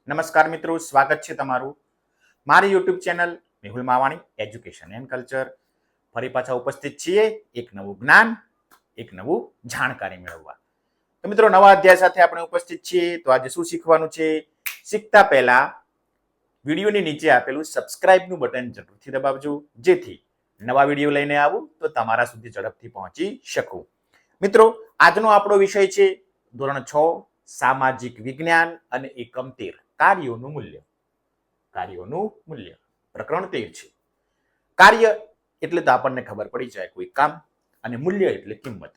નમસ્કાર મિત્રો, સ્વાગત છે તમારું મારી YouTube channel Mehul Mavani education and culture. ફરી પાછા ઉપસ્થિત છીએ એક નવું જ્ઞાન, એક નવું જાણકારી મેળવવા. તો મિત્રો, નવા અધ્યાય સાથે આપણે ઉપસ્થિત છીએ. તો આજે શું શીખવાનું છે? શીખતા પહેલા વિડીયોની નીચે આપેલું સબસ્ક્રાઇબનું બટન જરૂરથી દબાવજો, જેથી નવા વિડીયો લઈને આવું તો તમારા સુધી ઝડપથી પહોંચી શકું. મિત્રો, આજનો આપણો વિષય છે ધોરણ 6 સામાજિક વિજ્ઞાન અને એકમ 13 કાર્યોનું મૂલ્ય. કાર્યોનું મૂલ્ય પ્રકરણ 13 છે. કાર્ય એટલે તો આપણને ખબર પડી જાય કોઈ કામ, અને મૂલ્ય એટલે કિંમત.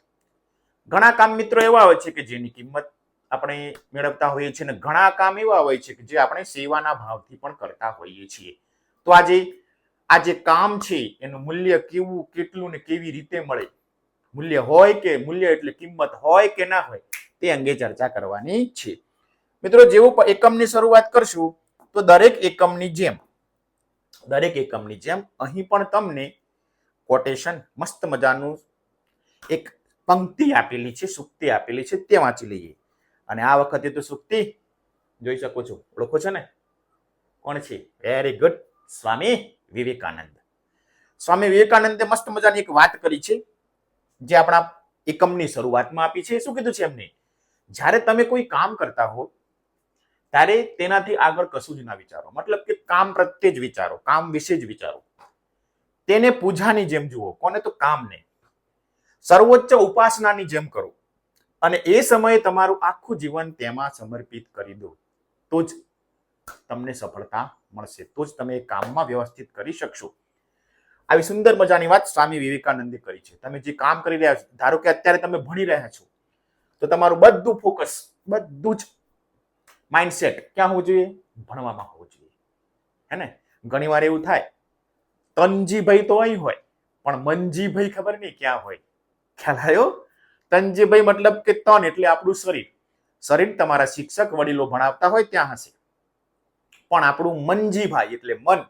ઘણા કામ મિત્રો એવા હોય છે કે જેની કિંમત આપણે મેળવતા હોઈએ છીએ, અને ઘણા કામ એવા હોય છે કે જે આપણે સેવાના ભાવથી પણ કરતા હોઈએ છીએ. તો આ જે કામ છે એનું મૂલ્ય કેવું, કેટલું ને કેવી રીતે મળે, મૂલ્ય હોય કે મૂલ્ય એટલે કિંમત હોય કે ના હોય, તે અંગે ચર્ચા કરવાની છે. મિત્રો, જેવું એકમની શરૂઆત કરશું તો દરેક એકમની જેમ અહીં પણ તમને કોટેશન મસ્ત મજાનું એક પંક્તિ આપેલી છે, સૂક્તિ આપેલી છે, તે વાંચી લઈએ. અને આ વખતે તો સૂક્તિ જોઈ શકો છો, ઓળખો છો ને કોણ છે? Very good, Swami Vivekananda. સ્વામી વિવેકાનંદે મસ્ત મજાની એક વાત કરી છે, જે આપણા એકમની શરૂઆતમાં આપી છે. શું કીધું છે એમને? જ્યારે તમે કોઈ કામ કરતા હો ત્યારે તેનાથી આગળ કશું જ ના વિચારો, મતલબ કે કામ પ્રત્યે જ વિચારો, કામ વિશે જ વિચારો. તેને પૂજાની જેમ જુઓ. કોને? તો કામને. સર્વોચ્ચ ઉપાસનાની જેમ કરો, અને એ સમયે તમારું આખું જીવન તેમાં સમર્પિત કરી દો. તો જ તમને સફળતા મળશે, તો જ તમે કામમાં વ્યવસ્થિત કરી શકશો. આવી સુંદર મજાની વાત સ્વામી વિવેકાનંદે કરી છે. તમે જે કામ કરી રહ્યા છો, ધારો કે અત્યારે તમે ભણી રહ્યા છો, તો તમારું બધું ફોકસ, બધું જ માઇન્ડસેટ ક્યાં હોવું જોઈએ? ભણવામાં હોવું જોઈએ. હે ને? ઘણી વાર એવું થાય, તનજીભાઈ તો અહીં હોય પણ મનજીભાઈ ખબર નહીં ક્યાં હોય. ખ્યાલ આવ્યો? તનજીભાઈ મતલબ કે તન એટલે આપણું શરીર. શરીર તમારા શિક્ષક વડીલો ભણાવતા હોય ત્યાં હશે, પણ આપણું મનજીભાઈ એટલે મન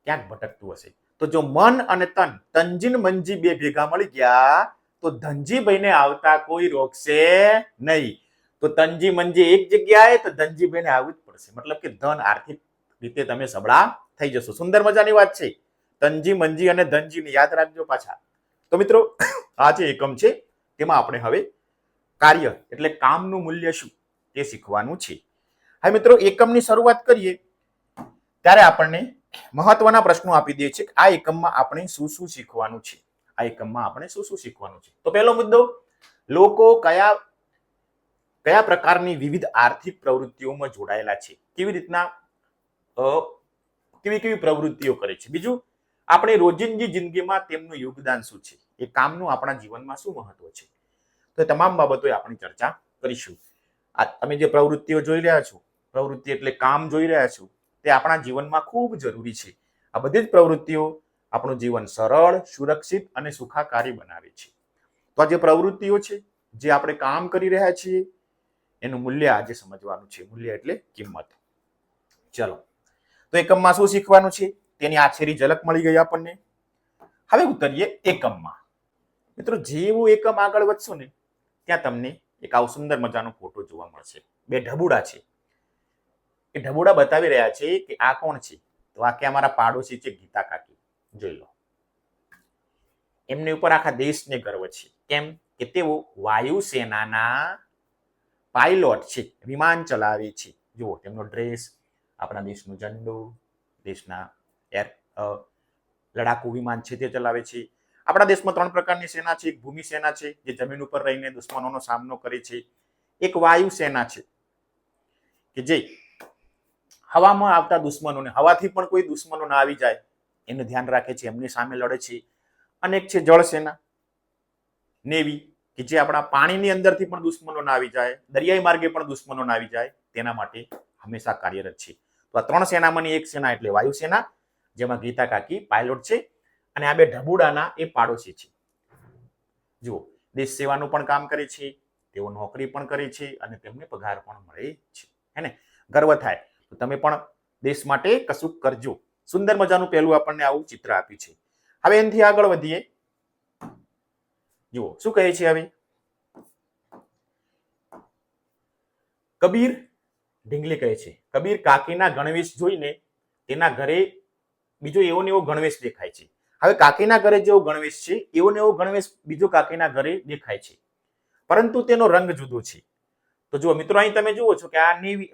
ક્યાંક ભટકતું હશે. તો જો મન અને તન, તનજીન મનજી બે ભેગા મળી ગયા તો ધનજીભાઈને આવતા કોઈ રોકશે નહીં. તો તનજી મંજી એક જગ્યાએ, તો ધનજીભાઈને આવવું જ પડશે. મતલબ કે ધન આર્થિક રીતે તમે સબળા થઈ જશો. સુંદર મજાની વાત છે. તનજી મંજી અને ધનજીને યાદ રાખજો પાછા. તો મિત્રો, આ જે એકમ છે તેમાં આપણે હવે કાર્ય એટલે કામનું મૂલ્ય શું તે શીખવાનું છે. હવે મિત્રો, એકમની શરૂઆત કરીએ ત્યારે આપણને મહત્વના પ્રશ્નો આપી દે છે કે આ એકમમાં આપણે શું શું શીખવાનું છે. આ એકમમાં આપણે શું શું શીખવાનું છે? તો પહેલો મુદ્દો, લોકો કયા પ્રકારની વિવિધ આર્થિક પ્રવૃત્તિઓમાં જોડાયેલા છે, કેવી રીતના કેવી પ્રવૃત્તિઓ કરે છે. બીજું, આપણે રોજિંદી જિંદગીમાં તેમનું યોગદાન શું છે, એ કામનું આપણા જીવનમાં શું મહત્વ છે. તો તમામ બાબતો આપણી ચર્ચા કરીશું. આ તમે જે પ્રવૃત્તિઓ જોઈ રહ્યા છો, પ્રવૃત્તિ એટલે કામ જોઈ રહ્યા છો, તે આપણા જીવનમાં ખૂબ જરૂરી છે. આ બધી જ પ્રવૃત્તિઓ આપણું જીવન સરળ, સુરક્ષિત અને સુખાકારી બનાવે છે. તો આ જે પ્રવૃત્તિઓ છે, જે આપણે કામ કરી રહ્યા છીએ, એનું મૂલ્ય આજે સમજવાનું છે. મૂલ્ય એટલે કિંમત. ચલો, તો એકમમાં શું શીખવાનું છે તેની આછેરી ઝલક મળી ગઈ આપણને. હવે ઉતરીએ એકમમાં. મિત્રો, જેવું એકમ આગળ વધશો ને ત્યાં તમને એક આવો સુંદર મજાનો ફોટો જોવા મળશે. બે ઢબુડા છે. એ ઢબુડા બતાવી રહ્યા છે કે આ કોણ છે? તો આ કે અમારા પાડોશી છે, ગીતા કાકી. જોઈ લો, એમની ઉપર આખા દેશને ગર્વ છે. કેમ કે તેઓ વાયુસેનાના પાયલોટ છે, વિમાન ચલાવે છે. જુઓ તેમનો ડ્રેસ, આપણા દેશનો ઝંડો, દેશના લડાકુ વિમાન છે તે ચલાવે છે. આપણા દેશમાં 3 પ્રકારની સેના છે. એક ભૂમિ સેના છે, જે જમીન ઉપર રહીને દુશ્મનોનો સામનો કરે છે. એક વાયુ સેના છે કે જે હવામાં આવતા દુશ્મનોને, હવાથી પણ કોઈ દુશ્મનો ના આવી જાય એનું ધ્યાન રાખે છે, એમની સામે લડે છે. અને એક છે જળ સેના, નેવી, કે જે આપણા પાણીની અંદરથી પણ દુશ્મનો ના આવી જાય, દરિયાઈ માર્ગે પણ દુશ્મનો ના આવી જાય તેના માટે હંમેશા કાર્યરત છે. તો આ 3 સેનામાંની એક સેના એટલે વાયુસેના, જેમાં ગીતા કાકી પાયલોટ છે. અને આ બે ઢબુડાના એ પાડોશી છે. જુઓ, દેશ સેવાનું પણ કામ કરે છે, તેઓ નોકરી પણ કરે છે, અને તેમને પગાર પણ મળે છે. હે ને? ગર્વ થાય. તો તમે પણ દેશ માટે કશું કરજો. સુંદર મજાનું પહેલું આપણને આવું ચિત્ર આપ્યું છે. હવે એનાથી આગળ વધીએ. જુઓ શું કહે છે હવે. કબીર ઢીંગલી કહે છે કબીર કાકીના ગણવેશ જોઈને તેના ઘરે બીજો એવો ને એવો ગણવેશ દેખાય છે. હવે કાકીના ઘરે જેવો ગણવેશ છે એવો ને એવો ગણવેશ બીજો કાકીના ઘરે દેખાય છે, પરંતુ તેનો રંગ જુદો છે. તો જુઓ મિત્રો, અહીં તમે જુઓ છો કે આ નેવી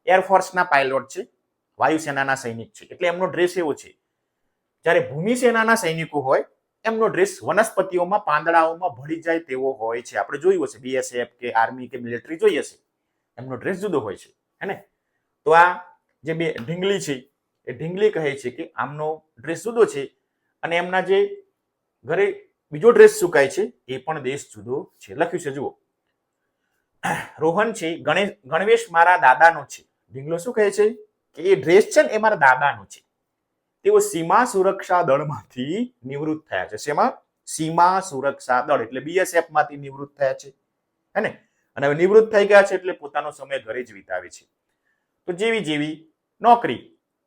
એરફોર્સના પાયલોટ છે, વાયુસેનાના સૈનિક છે, એટલે એમનો ડ્રેસ એવો છે. જ્યારે ભૂમિ સેનાના સૈનિકો હોય એમનો ડ્રેસ વનસ્પતિઓમાં પાંદડાઓમાં ભળી જાય તેવો હોય છે. આપણે જોયું હશે બીએસએફ કે આર્મી કે મિલિટરી જોઈ હશે, એમનો ડ્રેસ જુદો હોય છે, હે ને? તો આ જે બે ઢીંગલી છે એ ઢીંગલી કહે છે કે આમનો ડ્રેસ જુદો છે અને એમના જે ઘરે બીજો ડ્રેસ સુકાય છે એ પણ દેશ જુદો છે. લખ્યું છે જુઓ, રોહન છે ગણવેશ મારા દાદાનો છે. ઢીંગલો શું કહે છે કે એ ડ્રેસ છે ને એ મારા દાદાનો છે. તેઓ સીમા સુરક્ષા દળમાંથી નિવૃત્ત થયા છે. શેમાં? સીમા સુરક્ષા દળ એટલે બીએસએફ માંથી નિવૃત્ત થયા છે, હે ને? અને હવે નિવૃત્ત થઈ ગયા છે એટલે પોતાનો સમય ઘરે જ વિતાવે છે. તો જેવી જેવી નોકરી,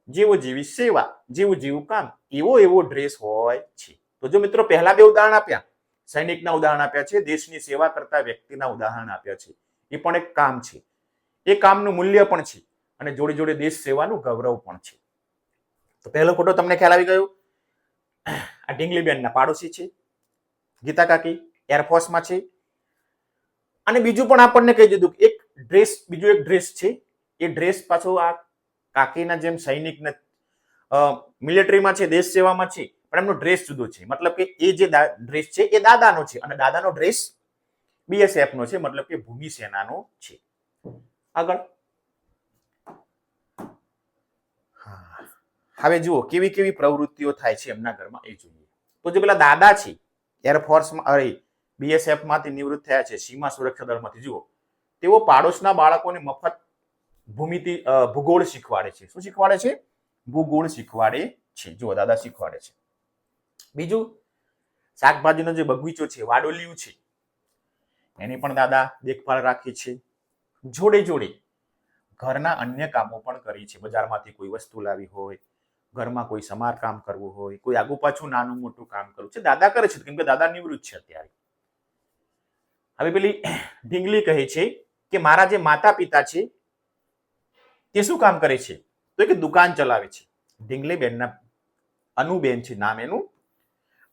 જેવો જેવી સેવા, જેવું જેવું કામ, એવો એવો ડ્રેસ હોય છે. તો જો મિત્રો પહેલા બે ઉદાહરણ આપ્યા, સૈનિકના ઉદાહરણ આપ્યા છે, દેશની સેવા કરતા વ્યક્તિના ઉદાહરણ આપ્યા છે. એ પણ એક કામ છે, એ કામનું મૂલ્ય પણ છે અને જોડે જોડે દેશ સેવાનું ગૌરવ પણ છે. તો પહેલો ફોટો તમને ખ્યાલ આવી ગયો. આ ઢીંગલીબેનના પાડોશી છે, ગીતા કાકી એરફોર્સમાં છે. અને બીજું પણ આપણને કહી દીધું કે એક ડ્રેસ, બીજો એક ડ્રેસ છે, એ ડ્રેસ પાછો આ કાકીના જેમ સૈનિક મિલિટરીમાં છે, દેશ સેવામાં છે, પણ એમનો ડ્રેસ જુદો છે. મતલબ કે એ જે ડ્રેસ છે એ દાદાનો છે અને દાદાનો ડ્રેસ બીએસએફ નો છે, મતલબ કે ભૂમિ સેનાનો છે. આગળ હવે જુઓ કેવી કેવી પ્રવૃત્તિઓ થાય છે એમના ઘરમાં એ જોઈએ. તો જે પેલા દાદા છે એરફોર્સમાં બીએસએફ માંથી નિવૃત્ત થયા છે, સીમા સુરક્ષા દળમાંથી, જુઓ તેઓ પાડોશના બાળકોને મફત ભૂગોળ શીખવાડે છે. શું શીખવાડે છે? ભૂગોળ શીખવાડે છે. જુઓ દાદા શીખવાડે છે. બીજું, શાકભાજીનો જે બગીચો છે, વાડોલિયું છે, એની પણ દાદા દેખભાળ રાખે છે. જોડે જોડે ઘરના અન્ય કામો પણ કરે છે. બજારમાંથી કોઈ વસ્તુ લાવી હોય, ઘરમાં કોઈ સમારકામ કરવું હોય, કોઈ આગુ પાછું નાનું મોટું કામ કરવું છે, દાદા કરે છે, કેમ કે દાદા નિવૃત્ત છે અત્યારે. હવે પેલી ઢીંગલી કહે છે કે મારા જે માતા પિતા છે તે શું કામ કરે છે? તો કે દુકાન ચલાવે છે. ઢીંગલી બેનના અનુબેન છે નામ એનું.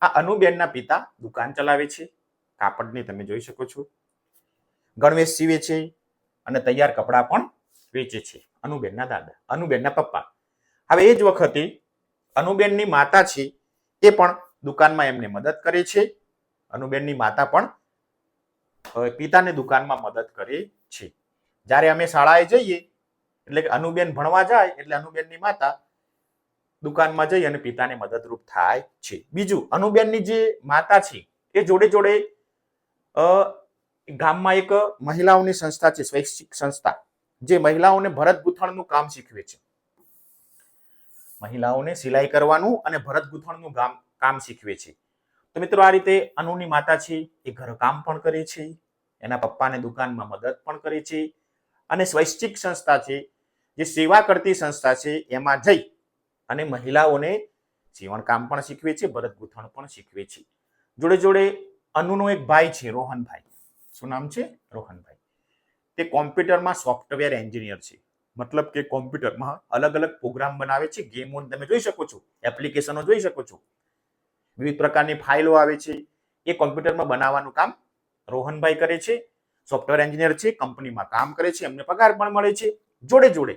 આ અનુબેનના પિતા દુકાન ચલાવે છે, કાપડની તમે જોઈ શકો છો. ગણવેશ સીવે છે અને તૈયાર કપડા પણ વેચે છે. અનુબેનના દાદા, અનુબેનના પપ્પા. હવે એ જ વખતે અનુબેનની માતા છે એ પણ દુકાનમાં એમને મદદ કરે છે. અનુબેનની માતા પણ પિતાને દુકાનમાં મદદ કરે છે. જ્યારે અમે શાળાએ જઈએ એટલે કે અનુબેન ભણવા જાય એટલે અનુબેનની માતા દુકાનમાં જઈ અને પિતાને મદદરૂપ થાય છે. બીજું, અનુબેનની જે માતા છે એ જોડે જોડે ગામમાં એક મહિલાઓની સંસ્થા છે, સ્વૈચ્છિક સંસ્થા, જે મહિલાઓને ભરત ગૂંથણનું કામ શીખવે છે. મહિલાઓને સિલાઈ કરવાનું અને ભરત ગૂંથણનું કામ શીખવે છે. તો મિત્રો આ રીતે અનુની માતા છે એ ઘરકામ પણ કરે છે, એના પપ્પાને દુકાનમાં મદદ પણ કરે છે અને સ્વૈચ્છિક સંસ્થા છે, જે સેવા કરતી સંસ્થા છે, એમાં જઈ અને મહિલાઓને સીવણ કામ પણ શીખવે છે, ભરત ગૂંથણ પણ શીખવે છે. જોડે જોડે અનુનો એક ભાઈ છે, રોહનભાઈ. શું નામ છે? રોહનભાઈ. તે કોમ્પ્યુટરમાં સોફ્ટવેર એન્જિનિયર છે. મતલબ કે કોમ્પ્યુટરમાં અલગ અલગ પ્રોગ્રામ બનાવે છે, ગેમો તમે જોઈ શકો છો, એપ્લિકેશનો જોઈ શકો છો, વિવિધ પ્રકારની ફાઇલો આવે છે, એ કોમ્પ્યુટરમાં બનાવવાનું કામ રોહનભાઈ કરે છે. સોફ્ટવેર એન્જિનિયર છે, કંપનીમાં કામ કરે છે, એમને પગાર પણ મળે છે. જોડે જોડે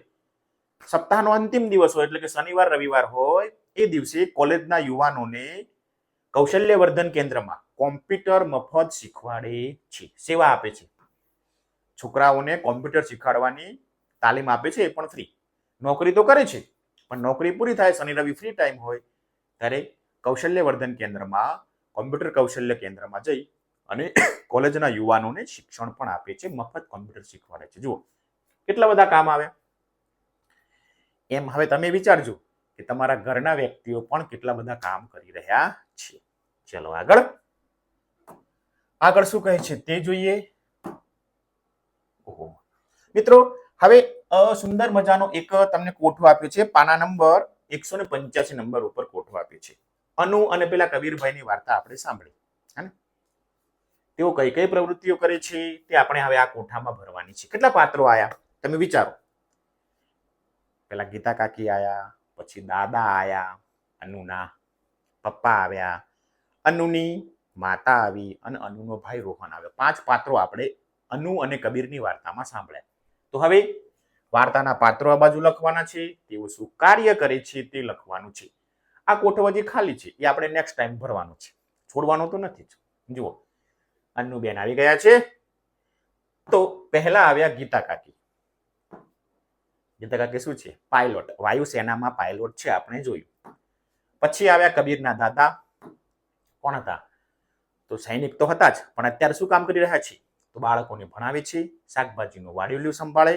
સપ્તાહનો અંતિમ દિવસ હોય એટલે કે શનિવાર રવિવાર હોય એ દિવસે કોલેજના યુવાનોને કૌશલ્યવર્ધન કેન્દ્રમાં કોમ્પ્યુટર મફત શીખવાડે છે, સેવા આપે છે. છોકરાઓને કોમ્પ્યુટર શીખવાડવાની તાલીમ આપે છે, એ પણ ફ્રી. નોકરી તો કરે છે, પણ નોકરી પૂરી થાય, શનિ રવિ ફ્રી ટાઈમ હોય ત્યારે કૌશલ્યવર્ધન કેન્દ્રમાં, કોમ્પ્યુટર કૌશલ્ય કેન્દ્રમાં જઈ અને કોલેજના યુવાનોને શિક્ષણ પણ આપે છે, મફત કોમ્પ્યુટર શીખવાડે છે. જુઓ કેટલા બધા કામ આવ્યા. એમ હવે તમે વિચારજો કે તમારા ઘરના વ્યક્તિઓ પણ કેટલા બધા કામ કરી રહ્યા છે. ચલો આગળ આગળ શું કહે છે તે જોઈએ. ઓહો મિત્રો, હવે સુંદર મજાનો એક તમને કોઠો આપ્યો છે, પાના નંબર 185 નંબર ઉપર કોઠો આપ્યો છે. અનુ અને પેલા કબીરભાઈની વાર્તા આપણે સાંભળી, હે? તેઓ કઈ કઈ પ્રવૃત્તિઓ કરે છે તે આપણે હવે આ કોઠામાં ભરવાની છે. કેટલા પાત્રો આયા તમે વિચારો. પેલા ગીતા કાકી આયા, પછી દાદા આયા, અનુના પપ્પા આવ્યા, અનુની માતા આવી અને અનુનો ભાઈ રોહન આવ્યો. 5 પાત્રો આપણે અનુ અને કબીરની વાર્તામાં સાંભળ્યા. તો હવે વાર્તાના પાત્રો આ બાજુ લખવાના છે, તેઓ શું કાર્ય કરે છે તે લખવાનું છે. આ કોઠો હજી ખાલી છે, એ આપણે નેક્સ્ટ ટાઈમ ભરવાનું છે, છોડવાનું તો નથી. જુઓ, અન્નુબેન આવી ગયા છે. તો પહેલા આવ્યા ગીતા કાકી. ગીતા કાકી શું છે? પાયલોટ, વાયુસેનામાં પાયલોટ છે, આપણે જોયું. પછી આવ્યા કબીરના દાદા. કોણ હતા? તો સૈનિક તો હતા જ, પણ અત્યારે શું કામ કરી રહ્યા છે? તો બાળકોને ભણાવે છે, શાકભાજીનું વાડિયું સંભાળે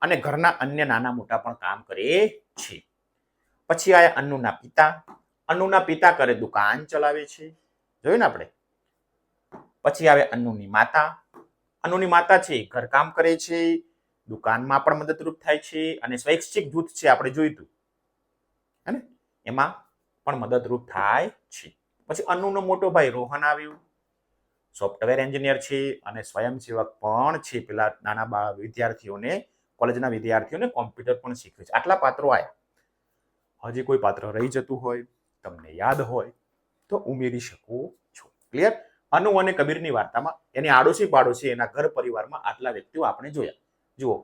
અને ઘરના અન્ય નાના મોટા પણ કામ કરે છે. પછી આયા અન્નુના પિતા. અન્નુના પિતા કરે દુકાન ચલાવે છે, જોયું ને આપણે. પછી આવે અન્નુની માતા. અન્નુની માતા છે ઘરકામ કરે છે, દુકાનમાં પણ મદદરૂપ થાય છે અને સ્વૈચ્છિક જૂથ છે, આપણે જોયું હતું હે ને, એમાં પણ મદદરૂપ થાય છે. પછી અન્નુનો મોટો ભાઈ રોહન આવ્યું, સોફ્ટવેર એન્જિનિયર છે અને સ્વયંસેવક પણ છે. પેલા નાના વિદ્યાર્થીઓને, કોલેજના વિદ્યાર્થીઓને કોમ્પ્યુટર પણ શીખવે છે. આટલા પાત્રો આવ્યા. હજી કોઈ પાત્ર રહી જતું હોય, તમને યાદ હોય તો ઉમેરી શકો છો. ક્લિયર? અનુ અને કબીરની વાર્તામાં એની આડોશી પાડોશી, એના ઘર પરિવારમાં આટલા વ્યક્તિઓ આપણે જોયા. જુઓ,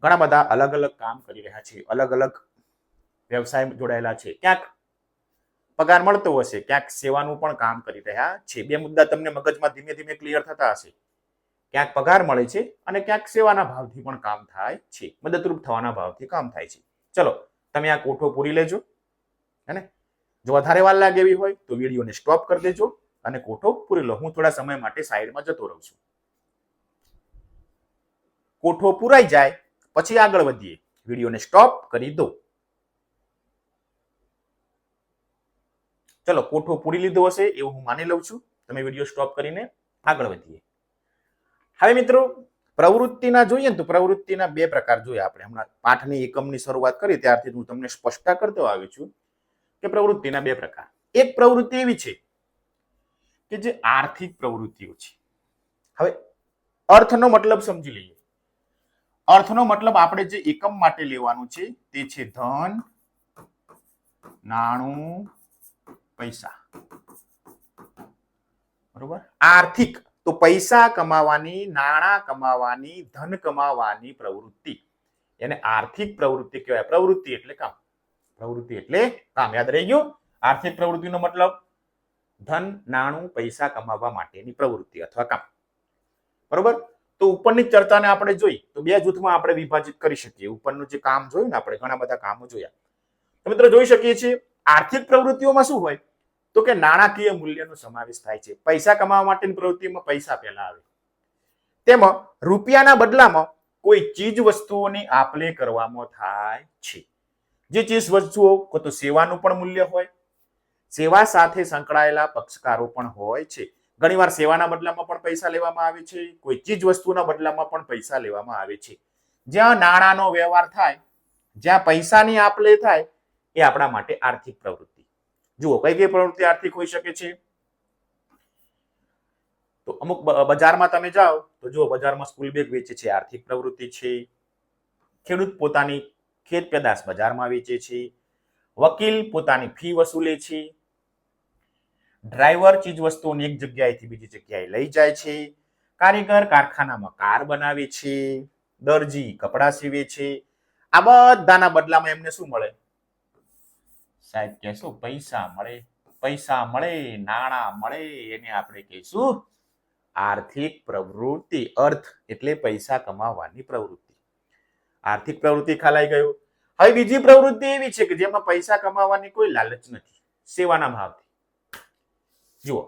ઘણા બધા અલગ અલગ કામ કરી રહ્યા છે, અલગ અલગ વ્યવસાય જોડાયેલા છે. ક્યાંક પગાર મળતો હશે, ક્યાંક સેવાનું પણ કામ કરી રહ્યા છે. બે મુદ્દા તમને મગજમાં ધીમે ધીમે ક્લિયર થતા હશે. ક્યાંક પગાર મળે છે અને ક્યાંક સેવાના ભાવથી પણ કામ થાય છે, મદદરૂપ થવાના ભાવથી કામ થાય છે. ચલો, તમે આ કોઠો પૂરી લેજો, હે. જો વધારે વાર લાગે એવી હોય તો વિડીયોને સ્ટોપ કરી દેજો અને કોઠો પૂરી લો. હું થોડા સમય માટે સાઈડમાં જતો રહું છું. કોઠો પૂરાઈ જાય પછી આગળ વધીએ. વિડીયોને સ્ટોપ કરી દો. ચલો, કોઠો પૂરી લીધો હશે એવું હું માની લઉં છું. તમે વિડીયો સ્ટોપ કરીને આગળ વધીએ. હવે મિત્રો, પ્રવૃત્તિના જોઈએ ને તો પ્રવૃત્તિના 2 પ્રકાર જોયા આપણે. હમણાં પાઠની એકમની શરૂઆત કરી ત્યારથી હું તમને સ્પષ્ટ કરતો આવ્યો છું કે પ્રવૃત્તિના 2 પ્રકાર. એક પ્રવૃત્તિ એવી છે કે જે આર્થિક પ્રવૃત્તિઓ છે. હવે અર્થનો મતલબ સમજી લઈએ. અર્થનો મતલબ આપણે જે એકમ માટે લેવાનું છે તે છે ધન, નાણું, પૈસા. બરોબર? આર્થિક તો પૈસા કમાવાની, નાણાં કમાવાની, ધન કમાવાની પ્રવૃત્તિ, એને આર્થિક પ્રવૃત્તિ કહેવાય. પ્રવૃત્તિ એટલે કામ. પ્રવૃત્તિ એટલે કામ. યાદ રહી ગયું? આર્થિક પ્રવૃત્તિનો મતલબ ધન, નાણું, પૈસા કમાવવા માટેની પ્રવૃત્તિ અથવા કામ. બરોબર? તો ઉપરની ચર્ચાને આપણે જોઈ તો 2 જૂથમાં આપણે વિભાજિત કરી શકીએ. ઉપરનું જે કામ જોયું ને આપણે, ઘણા બધા કામો જોયા. તો મિત્રો જોઈ શકીએ છીએ આર્થિક પ્રવૃત્તિઓમાં શું હોય તો કે નાણાકીય મૂલ્યનો સમાવેશ થાય છે. પૈસા કમાવા માટેની પ્રવૃત્તિમાં પૈસા પહેલા આવે. તેમાં રૂપિયાના બદલામાં કોઈ ચીજ વસ્તુઓની આપ-લે કરવામાં થાય છે. જે ચીજ વસ્તુઓ તો સેવાનું પણ મૂલ્ય હોય, સેવા સાથે સંકળાયેલા પક્ષકારો પણ હોય છે. ઘણીવાર સેવાના બદલામાં પણ પૈસા લેવામાં આવે છે, કોઈ ચીજ વસ્તુના બદલામાં પણ પૈસા લેવામાં આવે છે. જ્યાં નાણાંનો વ્યવહાર થાય, જ્યાં પૈસાની આપ-લે થાય, એ આપણા માટે આર્થિક પ્રવૃત્તિ. જુઓ, કઈ કઈ પ્રવૃત્તિ આર્થિક હોઈ શકે છે? તો અમુક બજારમાં તમે જાઓ તો જો બજારમાં સ્કૂલ બેગ વેચે છે, આર્થિક પ્રવૃત્તિ છે. ખેડૂત પોતાની ખેત પેદાશ બજારમાં વેચે છે. વકીલ પોતાની ફી વસૂલે છે. ડ્રાઈવર ચીજ વસ્તુઓને એક જગ્યાએથી બીજી જગ્યાએ લઈ જાય છે. કારીગર કારખાનામાં કાર બનાવે છે. દરજી કપડા સીવે છે. આ બધાના બદલામાં એમને શું મળે? સાહેબ કહેશું પૈસા મળે. પૈસા મળે, નાણાં મળે, એને આપણે કહીશું આર્થિક પ્રવૃત્તિ. અર્થ એટલે પૈસા કમાવાની પ્રવૃત્તિ. આર્થિક પ્રવૃત્તિ ખલાઈ ગયું. હવે બીજી પ્રવૃત્તિ એવી છે કે જેમાં પૈસા કમાવાની કોઈ લાલચ નથી, સેવાના ભાવથી. જુઓ,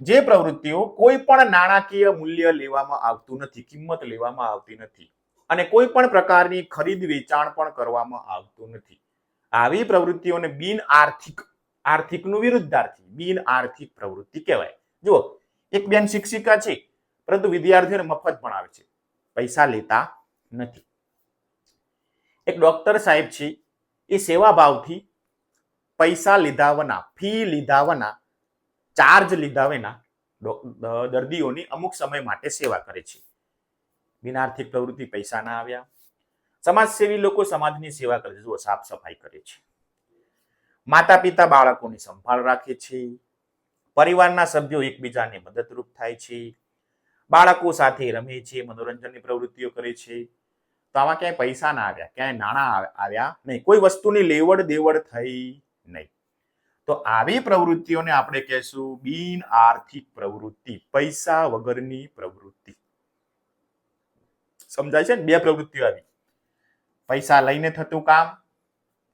જે પ્રવૃત્તિઓ કોઈ પણ નાણાકીય મૂલ્ય લેવામાં આવતું નથી, કિંમત લેવામાં આવતી નથી અને કોઈ પણ પ્રકારની ખરીદ વેચાણ પણ કરવામાં આવતું નથી, આવી પ્રવૃત્તિઓને બિન આર્થિક, આર્થિકનું વિરુદ્ધાર્થી બિન આર્થિક પ્રવૃત્તિ કહેવાય. જુઓ, એક બેન શિક્ષિકા છે પરંતુ વિદ્યાર્થીઓને મફત ભણાવે છે, પૈસા લેતા નથી. એક ડોક્ટર સાહેબ છે, એ સેવા ભાવથી પૈસા લીધા વિના, ફી લીધા વિના, ચાર્જ લીધા વિના દર્દીઓની અમુક સમય માટે સેવા કરે છે. બિન આર્થિક પ્રવૃત્તિ પૈસા ના આવ્યા. સમાજસેવી લોકો સમાજની સેવા કરે છે, જુઓ સાફ સફાઈ કરે છે, માતા પિતા બાળકોની સંભાળ રાખે છે, પરિવારના સભ્યો એકબીજાને મદદરૂપ થાય છે, બાળકો સાથે રમે છે, મનોરંજનની પ્રવૃત્તિઓ કરે છે. તો આમાં ક્યાંય પૈસા ના આવ્યા, ક્યાંય નાણાં આવ્યા નહીં, કોઈ વસ્તુની લેવડ દેવડ થઈ નહીં. તો આવી પ્રવૃત્તિઓને આપણે કહેશું બિન આર્થિક પ્રવૃત્તિ, પૈસા વગરની પ્રવૃત્તિ. સમજાય છે ને? બે પ્રવૃત્તિઓ આવી, પૈસા લઈને થતું કામ